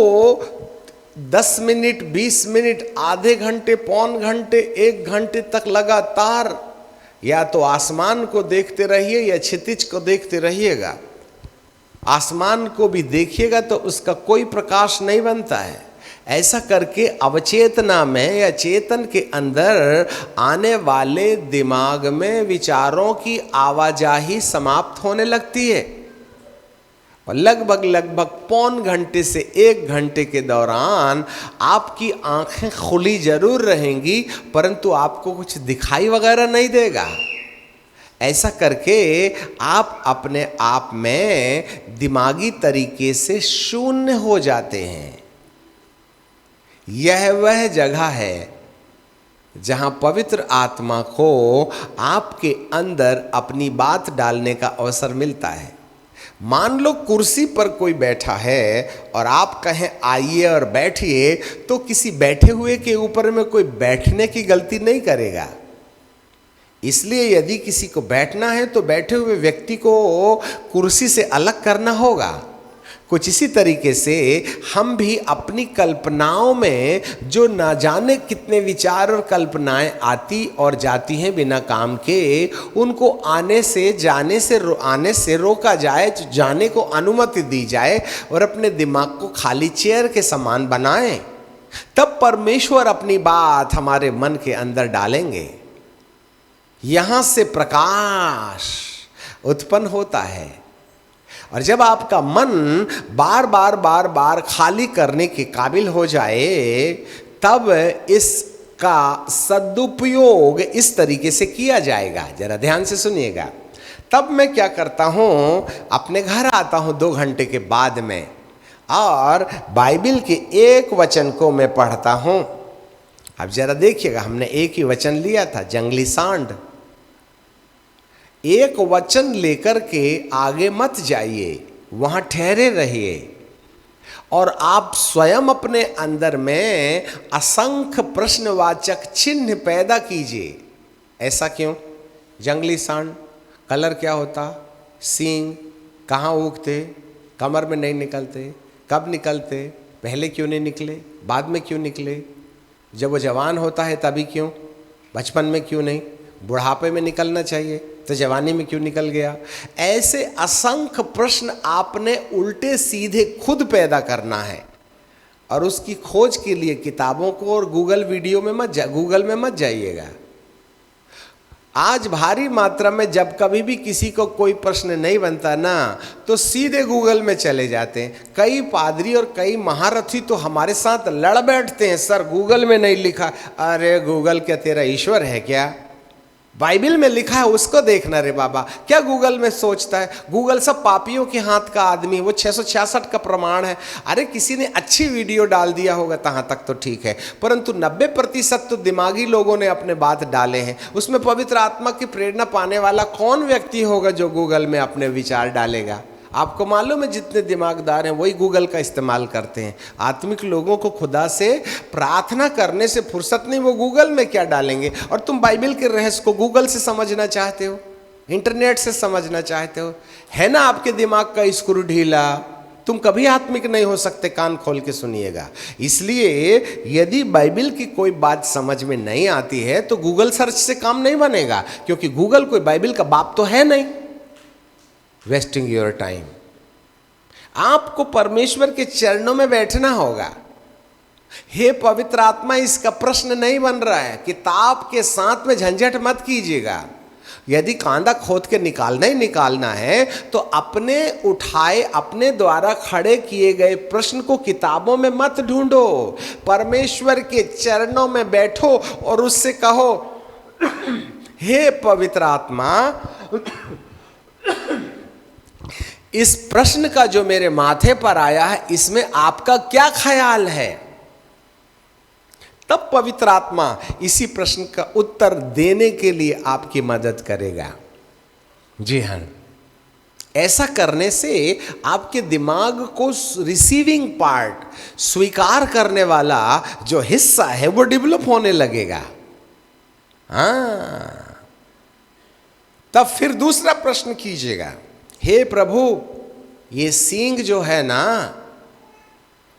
10 मिनट 20 मिनट आधे घंटे पौन घंटे 1 घंटे तक लगातार या तो आसमान को देखते रहिए या क्षितिज को देखते रहिएगा। आसमान को भी देखिएगा तो उसका कोई प्रकाश नहीं बनता है। ऐसा करके अवचेतना में या चेतन के अंदर आने वाले दिमाग में विचारों की आवाजाही समाप्त होने लगती है और लगभग पौन घंटे से 1 घंटे के दौरान आपकी आंखें खुली जरूर रहेंगी परंतु आपको कुछ दिखाई वगैरह नहीं देगा। ऐसा करके आप अपने आप में दिमागी तरीके से शून्य हो जाते हैं। यह वह जगह है जहां पवित्र आत्मा को आपके अंदर अपनी बात डालने का अवसर मिलता है। मान लो कुर्सी पर कोई बैठा है और आप कहें आइए और बैठिए, तो किसी बैठे हुए के ऊपर में कोई बैठने की गलती नहीं करेगा। इसलिए यदि किसी को बैठना है तो बैठे हुए व्यक्ति को कुर्सी से अलग करना होगा। कुछ इसी तरीके से हम भी अपनी कल्पनाओं में जो ना जाने कितने विचार और कल्पनाएं आती और जाती हैं बिना काम के, उनको आने से रोका जाए, जाने को अनुमति दी जाए और अपने दिमाग को खाली चेयर के समान बनाएं। तब परमेश्वर अपनी बात हमारे मन के अंदर डालेंगे। यहाँ से प्रकाश उत्पन्न होता है और जब आपका मन बार बार खाली करने के काबिल हो जाए तब इसका सदुपयोग इस तरीके से किया जाएगा। जरा ध्यान से सुनिएगा। तब मैं क्या करता हूँ, अपने घर आता हूँ 2 घंटे के बाद में और बाइबिल के एक वचन को मैं पढ़ता हूँ। अब जरा देखिएगा, हमने एक ही वचन लिया था, जंगली सांड। एक वचन लेकर के आगे मत जाइए, वहाँ ठहरे रहिए और आप स्वयं अपने अंदर में असंख्य प्रश्नवाचक चिन्ह पैदा कीजिए। ऐसा क्यों? जंगली सांड, कलर क्या होता, सींग कहाँ उगते, कमर में नहीं निकलते, कब निकलते, पहले क्यों नहीं निकले, बाद में क्यों निकले, जब वो जवान होता है तभी क्यों, बचपन में क्यों नहीं, बुढ़ापे में निकलना चाहिए तो जवानी में क्यों निकल गया। ऐसे असंख्य प्रश्न आपने उल्टे सीधे खुद पैदा करना है और उसकी खोज के लिए किताबों को और गूगल में मत जाइएगा। आज भारी मात्रा में जब कभी भी किसी को कोई प्रश्न नहीं बनता ना, तो सीधे गूगल में चले जाते हैं। कई पादरी और कई महारथी तो हमारे साथ लड़ बैठते हैं, सर गूगल में नहीं लिखा। अरे गूगल क्या तेरा ईश्वर है क्या? बाइबल में लिखा है उसको देखना रे बाबा। क्या गूगल में सोचता है? गूगल सब पापियों के हाथ का आदमी, वो 666 का प्रमाण है। अरे किसी ने अच्छी वीडियो डाल दिया होगा तहाँ तक तो ठीक है, परंतु 90% तो दिमागी लोगों ने अपने बात डाले हैं। उसमें पवित्र आत्मा की प्रेरणा पाने वाला कौन व्यक्ति होगा जो गूगल में अपने विचार डालेगा? आपको मालूम है जितने दिमागदार हैं वही गूगल का इस्तेमाल करते हैं। आत्मिक लोगों को खुदा से प्रार्थना करने से फुर्सत नहीं, वो गूगल में क्या डालेंगे? और तुम बाइबल के रहस्य को गूगल से समझना चाहते हो, इंटरनेट से समझना चाहते हो? है ना आपके दिमाग का स्क्रू ढीला, तुम कभी आत्मिक नहीं हो सकते। कान खोल के सुनिएगा। इसलिए यदि बाइबल की कोई बात समझ में नहीं आती है तो गूगल सर्च से काम नहीं बनेगा, क्योंकि गूगल कोई बाइबल का बाप तो है नहीं। Wasting your time. आपको परमेश्वर के चरणों में बैठना होगा। हे पवित्र आत्मा, इसका प्रश्न नहीं बन रहा है। किताब के साथ में झंझट मत कीजिएगा। यदि कांदा खोद के निकालना ही निकालना है तो अपने उठाए, अपने द्वारा खड़े किए गए प्रश्न को किताबों में मत ढूंढो। परमेश्वर के चरणों में बैठो और उससे कहो, हे पवित्र आत्मा, इस प्रश्न का जो मेरे माथे पर आया है इसमें आपका क्या ख्याल है? तब पवित्र आत्मा इसी प्रश्न का उत्तर देने के लिए आपकी मदद करेगा। जी हाँ, ऐसा करने से आपके दिमाग को रिसीविंग पार्ट, स्वीकार करने वाला जो हिस्सा है वो डेवलप होने लगेगा। हाँ, तब फिर दूसरा प्रश्न कीजिएगा, हे प्रभु, ये सींग जो है ना,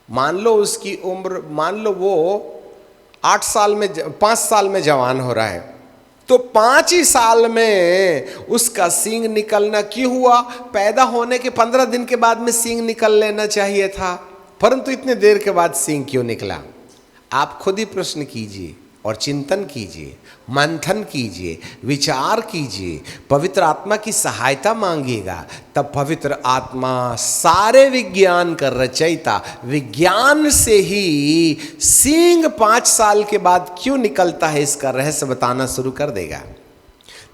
मान लो उसकी उम्र, मान लो वो 8 साल में, 5 साल में जवान हो रहा है, तो 5 ही साल में उसका सींग निकलना क्यों हुआ? पैदा होने के 15 दिन के बाद में सींग निकल लेना चाहिए था, परंतु इतने देर के बाद सींग क्यों निकला? आप खुद ही प्रश्न कीजिए और चिंतन कीजिए, मंथन कीजिए, विचार कीजिए, पवित्र आत्मा की सहायता मांगिएगा। तब पवित्र आत्मा सारे विज्ञान का रचयिता, विज्ञान से ही सींग 5 साल के बाद क्यों निकलता है इसका रहस्य बताना शुरू कर देगा।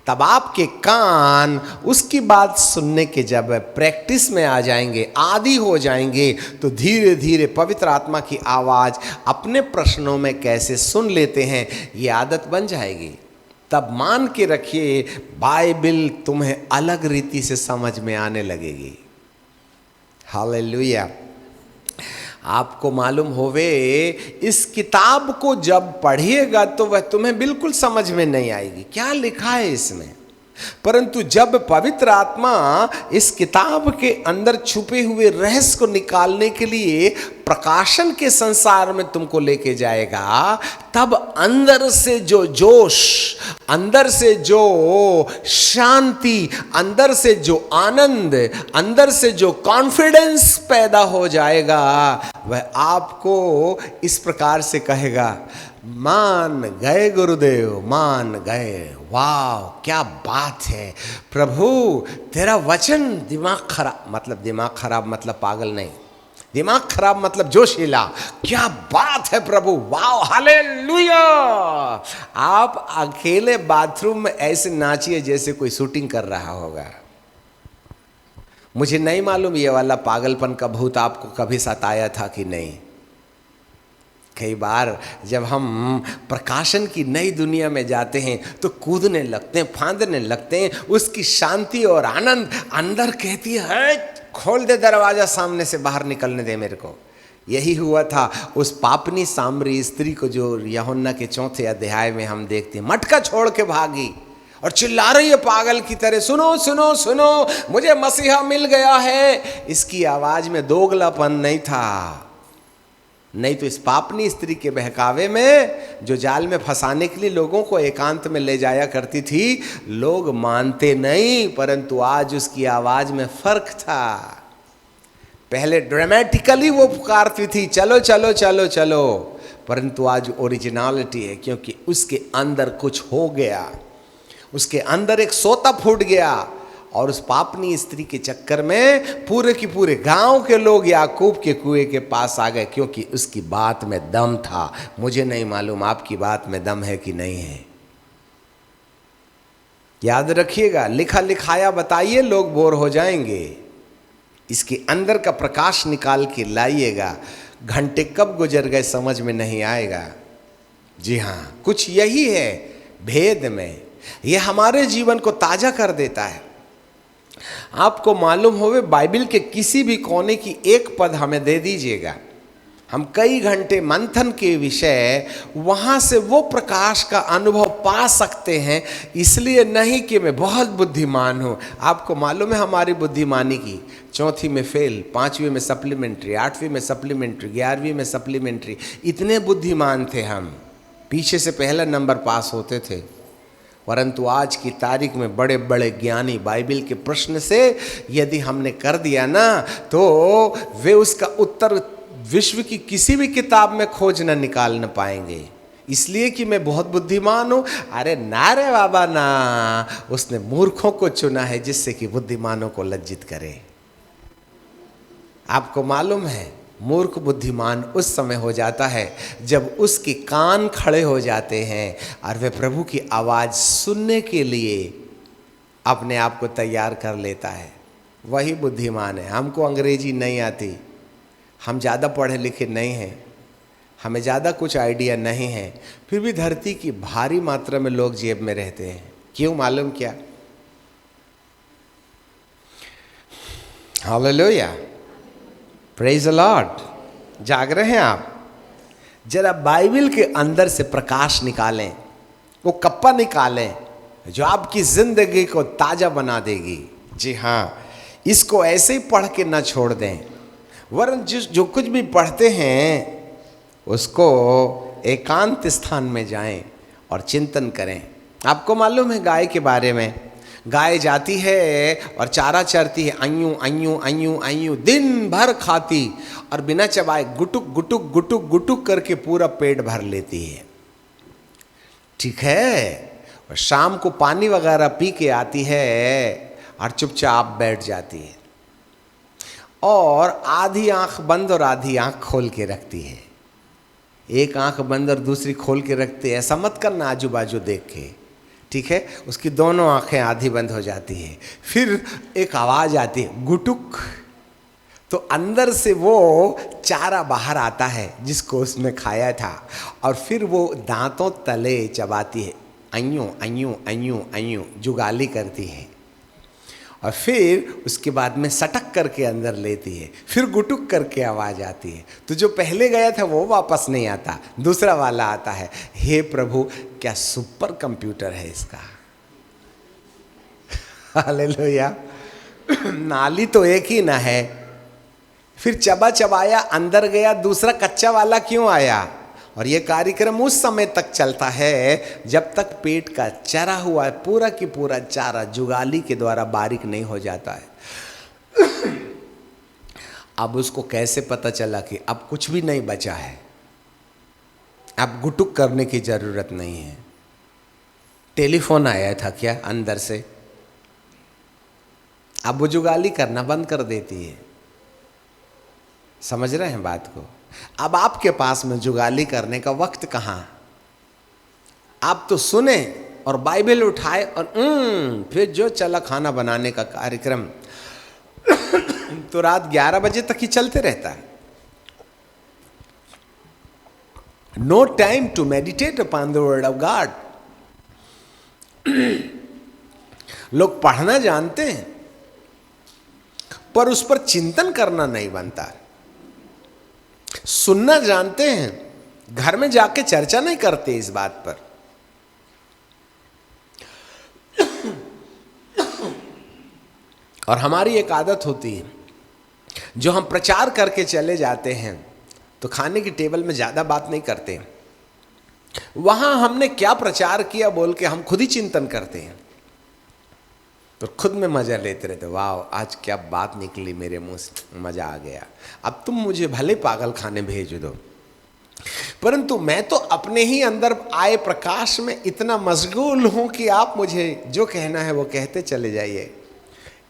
तब आपके कान उसकी बात सुनने के जब प्रैक्टिस में आ जाएंगे, आदी हो जाएंगे, तो धीरे धीरे पवित्र आत्मा की आवाज़ अपने प्रश्नों में कैसे सुन लेते हैं ये आदत बन जाएगी। तब मान के रखिए, बाइबल तुम्हें अलग रीति से समझ में आने लगेगी। हालेलुया। आपको मालूम होवे, इस किताब को जब पढ़िएगा तो वह तुम्हें बिल्कुल समझ में नहीं आएगी क्या लिखा है इसमें, परंतु जब पवित्र आत्मा इस किताब के अंदर छुपे हुए रहस्य को निकालने के लिए प्रकाशन के संसार में तुमको लेके जाएगा, तब अंदर से जो जोश, अंदर से जो शांति, अंदर से जो आनंद, अंदर से जो कॉन्फिडेंस पैदा हो जाएगा, वह आपको इस प्रकार से कहेगा, मान गए गुरुदेव, मान गए। वाह, क्या बात है प्रभु, तेरा वचन। दिमाग खराब मतलब पागल नहीं, दिमाग खराब मतलब जोशीला। क्या बात है प्रभु, वाह, हालेलुया। आप अकेले बाथरूम में ऐसे नाचिए जैसे कोई शूटिंग कर रहा होगा। मुझे नहीं मालूम ये वाला पागलपन का भूत आपको कभी सताया था कि नहीं। कई बार जब हम प्रकाशन की नई दुनिया में जाते हैं तो कूदने लगते हैं, फांदने लगते हैं। उसकी शांति और आनंद अंदर कहती है, खोल दे दरवाजा, सामने से बाहर निकलने दे मेरे को। यही हुआ था उस पापनी सामरी स्त्री को जो यूहन्ना के 4 अध्याय में हम देखते हैं। मटका छोड़ के भागी और चिल्ला रही है पागल की तरह, सुनो सुनो सुनो, मुझे मसीहा मिल गया है। इसकी आवाज में दोगलापन नहीं था, नहीं तो इस पापनी स्त्री के बहकावे में, जो जाल में फंसाने के लिए लोगों को एकांत में ले जाया करती थी, लोग मानते नहीं, परंतु आज उसकी आवाज में फर्क था। पहले ड्रामेटिकली वो पुकारती थी, चलो चलो चलो चलो, परंतु आज ओरिजिनलिटी है, क्योंकि उसके अंदर कुछ हो गया, उसके अंदर एक सोता फूट गया। और उस पापनी स्त्री के चक्कर में पूरे के पूरे गांव के लोग याकूब के कुएं के पास आ गए, क्योंकि उसकी बात में दम था। मुझे नहीं मालूम आपकी बात में दम है कि नहीं है। याद रखिएगा, लिखा लिखाया बताइए, लोग बोर हो जाएंगे। इसके अंदर का प्रकाश निकाल के लाइएगा, घंटे कब गुजर गए समझ में नहीं आएगा। जी हाँ, कुछ यही है भेद में, ये हमारे जीवन को ताजा कर देता है। आपको मालूम होवे, बाइबल के किसी भी कोने की एक पद हमें दे दीजिएगा, हम कई घंटे मंथन के विषय वहाँ से वो प्रकाश का अनुभव पा सकते हैं। इसलिए नहीं कि मैं बहुत बुद्धिमान हूँ। आपको मालूम है हमारी बुद्धिमानी की, चौथी में फेल, पाँचवीं में सप्लीमेंट्री, आठवीं में सप्लीमेंट्री, 11वीं में सप्लीमेंट्री, इतने बुद्धिमान थे हम, पीछे से पहला नंबर पास होते थे। परंतु आज की तारीख में बड़े बड़े ज्ञानी बाइबल के प्रश्न से यदि हमने कर दिया ना, तो वे उसका उत्तर विश्व की किसी भी किताब में खोज न निकाल न पाएंगे। इसलिए कि मैं बहुत बुद्धिमान हूँ। अरे ना रे बाबा ना, उसने मूर्खों को चुना है जिससे कि बुद्धिमानों को लज्जित करे। आपको मालूम है, मूर्ख बुद्धिमान उस समय हो जाता है जब उसके कान खड़े हो जाते हैं और वे प्रभु की आवाज़ सुनने के लिए अपने आप को तैयार कर लेता है, वही बुद्धिमान है। हमको अंग्रेजी नहीं आती, हम ज़्यादा पढ़े लिखे नहीं हैं, हमें ज़्यादा कुछ आइडिया नहीं है, फिर भी धरती की भारी मात्रा में लोग जेब में रहते हैं। क्यों मालूम क्या? Hallelujah, praise the Lord. जाग रहे हैं आप? जरा बाइबल के अंदर से प्रकाश निकालें, वो कप्पा निकालें जो आपकी जिंदगी को ताज़ा बना देगी। जी हाँ, इसको ऐसे ही पढ़ के ना छोड़ दें, वरन जो कुछ भी पढ़ते हैं उसको एकांत स्थान में जाएं और चिंतन करें। आपको मालूम है गाय के बारे में, गाय जाती है और चारा चरती है, अयूं अयूं अयूं अयूं दिन भर खाती और बिना चबाए गुटुक गुटुक गुटुक गुटुक करके पूरा पेट भर लेती है। ठीक है, और शाम को पानी वगैरह पी के आती है और चुपचाप बैठ जाती है और आधी आंख बंद और आधी आंख खोल के रखती है। एक आंख बंद और दूसरी खोल के रखते, ऐसा मत करना आजू बाजू देख के, ठीक है? उसकी दोनों आंखें आधी बंद हो जाती है। फिर एक आवाज़ आती है गुटुक, तो अंदर से वो चारा बाहर आता है जिसको उसने खाया था, और फिर वो दांतों तले चबाती है, अयूं अयूं अयूं अयूं जुगाली करती है, और फिर उसके बाद में सटक करके अंदर लेती है। फिर गुटुक करके आवाज़ आती है, तो जो पहले गया था वो वापस नहीं आता, दूसरा वाला आता है। हे प्रभु, क्या सुपर कंप्यूटर है इसका। हालेलुया। नाली तो एक ही ना है, फिर चबा चबाया अंदर गया, दूसरा कच्चा वाला क्यों आया? और ये कार्यक्रम उस समय तक चलता है जब तक पेट का चरा हुआ है पूरा की पूरा चारा जुगाली के द्वारा बारीक नहीं हो जाता है। अब उसको कैसे पता चला कि अब कुछ भी नहीं बचा है, अब गुटुक करने की जरूरत नहीं है? टेलीफोन आया था क्या अंदर से? अब वो जुगाली करना बंद कर देती है। समझ रहे हैं बात को? अब आपके पास में जुगाली करने का वक्त कहाँ? आप तो सुने और बाइबल उठाए और फिर जो चला खाना बनाने का कार्यक्रम तो रात 11 बजे तक ही चलते रहता है। No time to meditate upon the word of God. लोग पढ़ना जानते हैं पर उस पर चिंतन करना नहीं बनता। सुनना जानते हैं, घर में जाके चर्चा नहीं करते इस बात पर। और हमारी एक आदत होती है, जो हम प्रचार करके चले जाते हैं तो खाने की टेबल में ज़्यादा बात नहीं करते, वहाँ हमने क्या प्रचार किया बोल के हम खुद ही चिंतन करते हैं, तो खुद में मज़ा लेते रहते। वाह, आज क्या बात निकली मेरे मुंह से, मज़ा आ गया। अब तुम मुझे भले पागल खाने भेज दो, परंतु मैं तो अपने ही अंदर आए प्रकाश में इतना मशगूल हूँ कि आप मुझे जो कहना है वो कहते चले जाइए।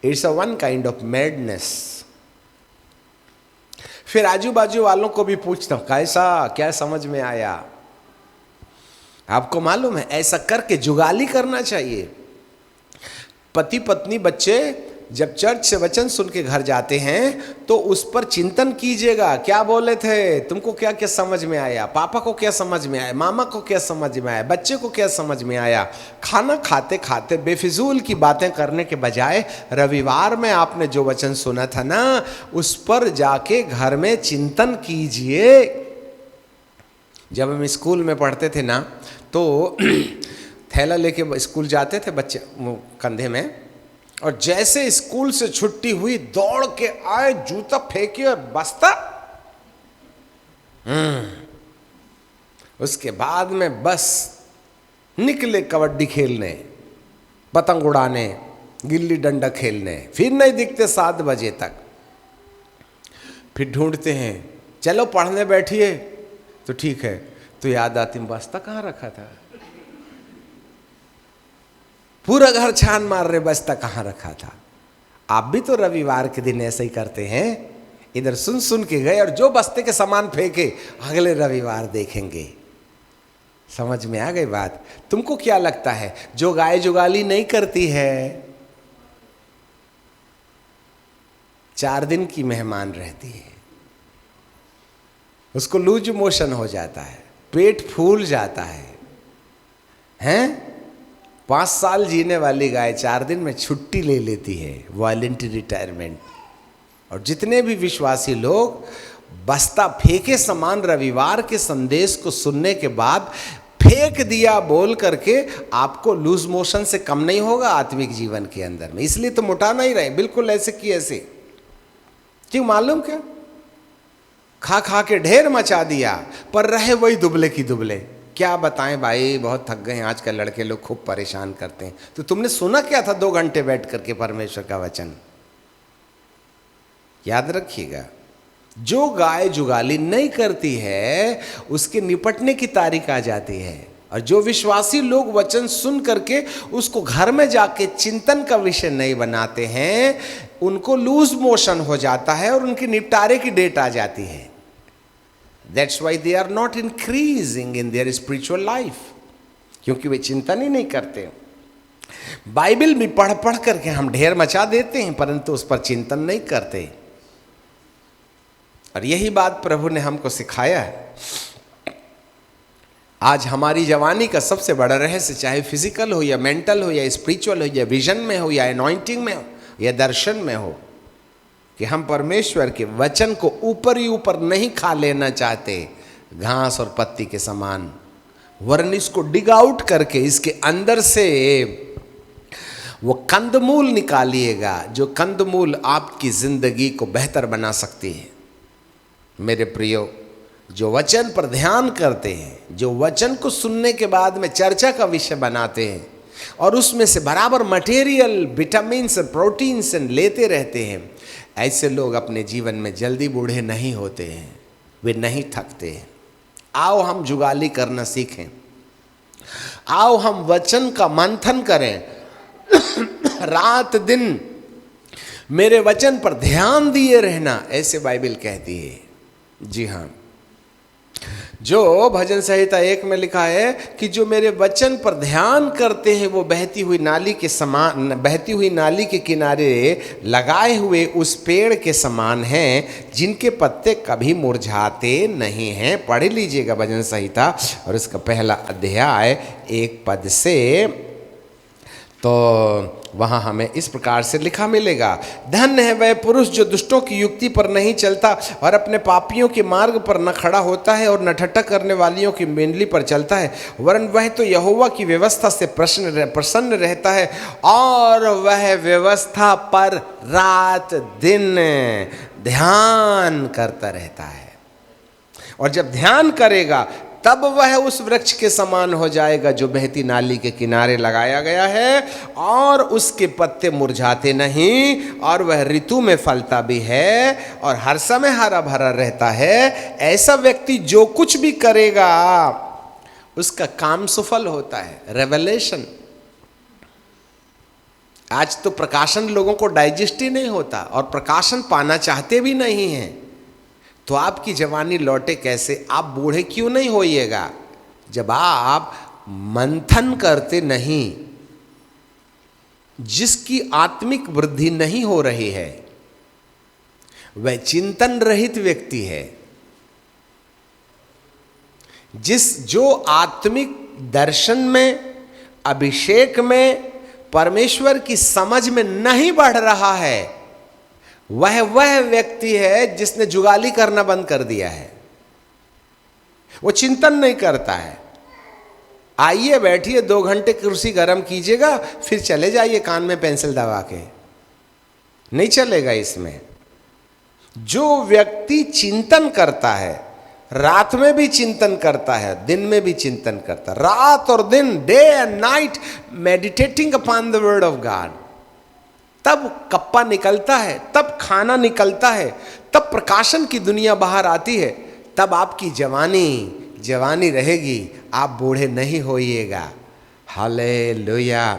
It's a one kind of madness. फिर आजू बाजू वालों को भी पूछता हूँ, कैसा, क्या समझ में आया? आपको मालूम है, ऐसा करके जुगाली करना चाहिए। पति पत्नी बच्चे जब चर्च से वचन सुन के घर जाते हैं तो उस पर चिंतन कीजिएगा, क्या बोले थे, तुमको क्या क्या समझ में आया, पापा को क्या समझ में आया, मामा को क्या समझ में आया, बच्चे को क्या समझ में आया। खाना खाते खाते बेफिजूल की बातें करने के बजाय रविवार में आपने जो वचन सुना था ना, उस पर जाके घर में चिंतन कीजिए। जब हम स्कूल में पढ़ते थे ना तो थैला लेके स्कूल जाते थे बच्चे कंधे में, और जैसे स्कूल से छुट्टी हुई दौड़ के आए, जूता फेंके और बस्ता। उसके बाद में बस निकले कबड्डी खेलने, पतंग उड़ाने, गिल्ली डंडा खेलने, फिर नहीं दिखते 7 बजे तक। फिर ढूंढते हैं, चलो पढ़ने बैठिए, तो ठीक है, तो याद आती बस्ता कहाँ रखा था। पूरा घर छान मार रहे, बस्ता कहाँ रखा था। आप भी तो रविवार के दिन ऐसे ही करते हैं, इधर सुन सुन के गए और जो बस्ते के सामान फेंके अगले रविवार देखेंगे। समझ में आ गई बात। तुमको क्या लगता है जो गाय जुगाली नहीं करती है 4 दिन की मेहमान रहती है, उसको लूज मोशन हो जाता है, पेट फूल जाता है, हैं? 5 साल जीने वाली गाय 4 दिन में छुट्टी ले लेती है, वॉलंटरी रिटायरमेंट। और जितने भी विश्वासी लोग बस्ता फेंके समान रविवार के संदेश को सुनने के बाद फेंक दिया बोल करके, आपको लूज मोशन से कम नहीं होगा आत्मिक जीवन के अंदर में। इसलिए तो मोटा नहीं रहे, बिल्कुल ऐसे की ऐसे। क्यों मालूम क्या? खा खा के ढेर मचा दिया, पर रहे वही दुबले की दुबले। क्या बताएं भाई, बहुत थक गए हैं आजकल, लड़के लोग खूब परेशान करते हैं। तो तुमने सुना क्या था 2 घंटे बैठ करके परमेश्वर का वचन? याद रखिएगा, जो गाय जुगाली नहीं करती है उसके निपटने की तारीख आ जाती है। और जो विश्वासी लोग वचन सुन करके उसको घर में जाके चिंतन का विषय नहीं बनाते हैं, उनको लूज मोशन हो जाता है और उनकी निपटारे की डेट आ जाती है। That's why they are not increasing in their spiritual life, क्योंकि वे चिंतन ही नहीं करते। बाइबल भी पढ़ पढ़ करके हम ढेर मचा देते हैं, परंतु उस पर चिंतन नहीं करते। और यही बात प्रभु ने हमको सिखाया है। आज हमारी जवानी का सबसे बड़ा रहस्य, चाहे फिजिकल हो या मेंटल हो या स्पिरिचुअल हो या विजन में हो या एनॉइंटिंग में हो या दर्शन में हो, कि हम परमेश्वर के वचन को ऊपर ही ऊपर नहीं खा लेना चाहते घास और पत्ती के समान, वरन इसको डिग आउट करके इसके अंदर से वो कंदमूल निकालिएगा, जो कंदमूल आपकी जिंदगी को बेहतर बना सकती है। मेरे प्रियो, जो वचन पर ध्यान करते हैं, जो वचन को सुनने के बाद में चर्चा का विषय बनाते हैं और उसमें से बराबर मटेरियल, विटामिन्स, प्रोटीन्स लेते रहते हैं, ऐसे लोग अपने जीवन में जल्दी बूढ़े नहीं होते हैं, वे नहीं थकते हैं। आओ हम जुगाली करना सीखें, आओ हम वचन का मंथन करें, रात दिन मेरे वचन पर ध्यान दिए रहना, ऐसे बाइबल कहती है। जी हाँ, जो भजन संहिता 1 में लिखा है कि जो मेरे वचन पर ध्यान करते हैं वो बहती हुई नाली के समान, बहती हुई नाली के किनारे लगाए हुए उस पेड़ के समान हैं जिनके पत्ते कभी मुरझाते नहीं हैं। पढ़ लीजिएगा भजन संहिता और इसका पहला अध्याय 1 पद से, तो वहाँ हमें इस प्रकार से लिखा मिलेगा, धन्य है वह पुरुष जो दुष्टों की युक्ति पर नहीं चलता और अपने पापियों के मार्ग पर न खड़ा होता है और न ठट्ठा करने वालियों की मंडली पर चलता है, वरन वह तो यहोवा की व्यवस्था से प्रसन्न रहता है और वह व्यवस्था पर रात दिन ध्यान करता रहता है। और जब ध्यान करेगा तब वह उस वृक्ष के समान हो जाएगा जो बहती नाली के किनारे लगाया गया है और उसके पत्ते मुरझाते नहीं और वह ऋतु में फलता भी है और हर समय हरा भरा रहता है। ऐसा व्यक्ति जो कुछ भी करेगा उसका काम सफल होता है। रेवलेशन। आज तो प्रकाशन लोगों को डाइजेस्ट ही नहीं होता और प्रकाशन पाना चाहते भी नहीं हैं, तो आपकी जवानी लौटे कैसे? आप बूढ़े क्यों नहीं होइएगा जब आप मंथन करते नहीं? जिसकी आत्मिक वृद्धि नहीं हो रही है वह चिंतन रहित व्यक्ति है। जो आत्मिक दर्शन में, अभिषेक में, परमेश्वर की समझ में नहीं बढ़ रहा है, वह व्यक्ति है जिसने जुगाली करना बंद कर दिया है। वो चिंतन नहीं करता है। आइए बैठिए, 2 घंटे कुर्सी गर्म कीजिएगा, फिर चले जाइए कान में पेंसिल दबा के, नहीं चलेगा इसमें। जो व्यक्ति चिंतन करता है, रात में भी चिंतन करता है, दिन में भी चिंतन करता है, रात और दिन, day and night meditating upon the word of God, तब कप्पा निकलता है, तब खाना निकलता है, तब प्रकाशन की दुनिया बाहर आती है, तब आपकी जवानी रहेगी, आप बूढ़े नहीं होइएगा। हालेलुया।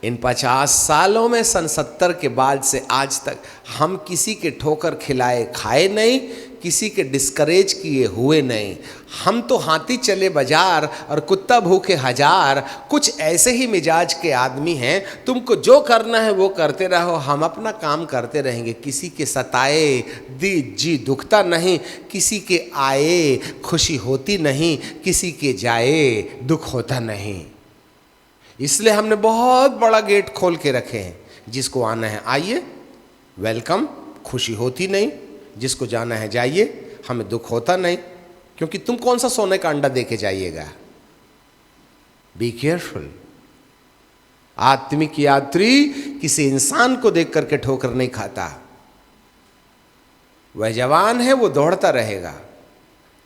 इन 50 सालों में सन 70 के बाद से आज तक हम किसी के ठोकर खिलाए खाए नहीं, किसी के डिस्करेज किए हुए नहीं। हम तो हाथी चले बाजार और कुत्ता भूखे हजार, कुछ ऐसे ही मिजाज के आदमी हैं। तुमको जो करना है वो करते रहो, हम अपना काम करते रहेंगे। किसी के सताए जी दुखता नहीं, किसी के आए खुशी होती नहीं, किसी के जाए दुख होता नहीं। इसलिए हमने बहुत बड़ा गेट खोल के रखे हैं, जिसको आना है आइए, वेलकम, खुशी होती नहीं, जिसको जाना है जाइए, हमें दुख होता नहीं। क्योंकि तुम कौन सा सोने का अंडा देके जाइएगा। Be careful. आत्मिक यात्री किसी इंसान को देख करके ठोकर नहीं खाता। वह जवान है, वो दौड़ता रहेगा।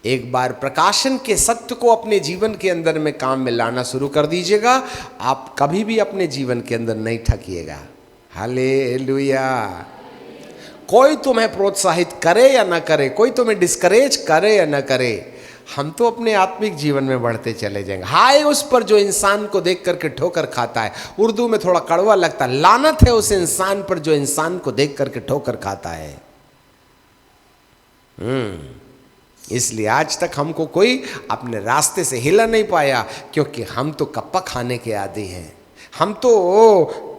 एक बार प्रकाशन के सत्य को अपने जीवन के अंदर में काम में लाना शुरू कर दीजिएगा, आप कभी भी अपने जीवन के अंदर नहीं थकिएगा। हालेलुया। कोई तुम्हें प्रोत्साहित करे या ना करे, कोई तुम्हें डिस्करेज करे या ना करे, हम तो अपने आत्मिक जीवन में बढ़ते चले जाएंगे। हाय उस पर जो इंसान को देख करके ठोकर खाता है। उर्दू में थोड़ा कड़वा लगता है, लानत है उस इंसान पर जो इंसान को देख करके ठोकर खाता है। इसलिए आज तक हमको कोई अपने रास्ते से हिला नहीं पाया, क्योंकि हम तो कप्पा खाने के आदी हैं। हम तो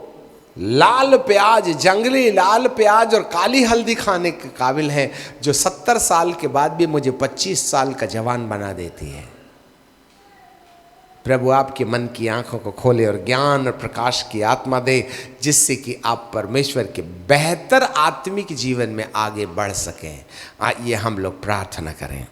लाल प्याज, जंगली लाल प्याज और काली हल्दी खाने के काबिल हैं, जो 70 साल के बाद भी मुझे 25 साल का जवान बना देती है। प्रभु आपके मन की आंखों को खोले और ज्ञान और प्रकाश की आत्मा दे, जिससे कि आप परमेश्वर के बेहतर आत्मिक जीवन में आगे बढ़ सकें। आइए हम लोग प्रार्थना करें।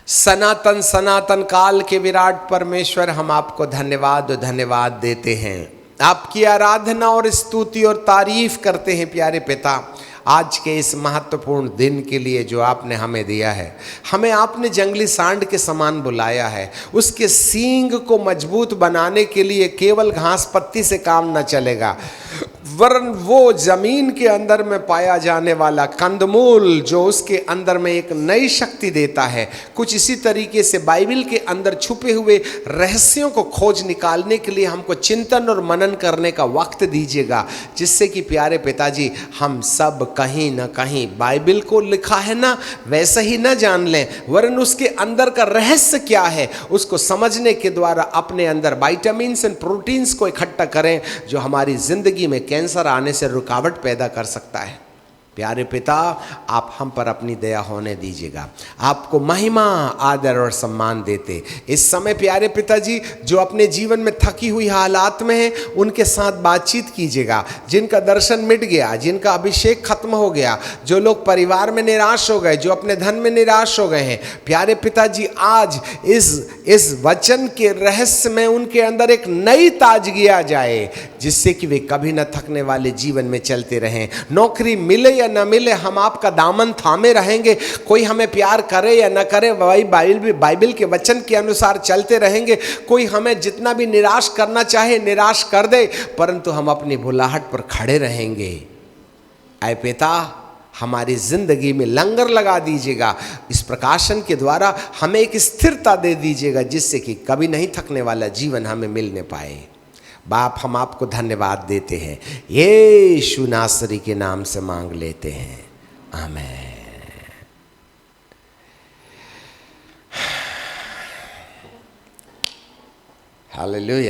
सनातन काल के विराट परमेश्वर, हम आपको धन्यवाद देते हैं। आपकी आराधना और स्तुति और तारीफ करते हैं प्यारे पिता, आज के इस महत्वपूर्ण दिन के लिए जो आपने हमें दिया है। हमें आपने जंगली सांड के समान बुलाया है। उसके सींग को मजबूत बनाने के लिए केवल घास पत्ती से काम न चलेगा, वरन वो जमीन के अंदर में पाया जाने वाला कंदमूल जो उसके अंदर में एक नई शक्ति देता है। कुछ इसी तरीके से बाइबल के अंदर छुपे हुए रहस्यों को खोज निकालने के लिए हमको चिंतन और मनन करने का वक्त दीजिएगा, जिससे कि प्यारे पिताजी हम सब कहीं ना कहीं बाइबल को लिखा है ना वैसे ही ना जान लें, वरन उसके अंदर का रहस्य क्या है उसको समझने के द्वारा अपने अंदर विटामिन्स एंड प्रोटीन्स को इकट्ठा करें, जो हमारी जिंदगी में कैंसर आने से रुकावट पैदा कर सकता है। प्यारे पिता, आप हम पर अपनी दया होने दीजिएगा। आपको महिमा, आदर और सम्मान देते इस समय प्यारे पिताजी जो अपने जीवन में थकी हुई हालात में हैं, उनके साथ बातचीत कीजिएगा। जिनका दर्शन मिट गया, जिनका अभिषेक खत्म हो गया, जो लोग परिवार में निराश हो गए, जो अपने धन में निराश हो गए हैं, प्यारे पिताजी आज इस वचन के रहस्य में उनके अंदर एक नई ताजगी आ जाए, जिससे कि वे कभी न थकने वाले जीवन में चलते रहें। नौकरी मिले या न मिले, हम आपका दामन थामे रहेंगे। कोई हमें प्यार करे या न करे, वही बाइबल के वचन के अनुसार चलते रहेंगे। कोई हमें जितना भी निराश करना चाहे निराश कर दे, परंतु हम अपनी भुलाहट पर खड़े रहेंगे। ऐ पिता, हमारी जिंदगी में लंगर लगा दीजिएगा। इस प्रकाशन के द्वारा हमें एक स्थिरता दे दीजिएगा, जिससे कि कभी नहीं थकने वाला जीवन हमें मिलने पाए। बाप, हम आपको धन्यवाद देते हैं, यीशु नासरी के नाम से मांग लेते हैं, आमीन। हालेलुया।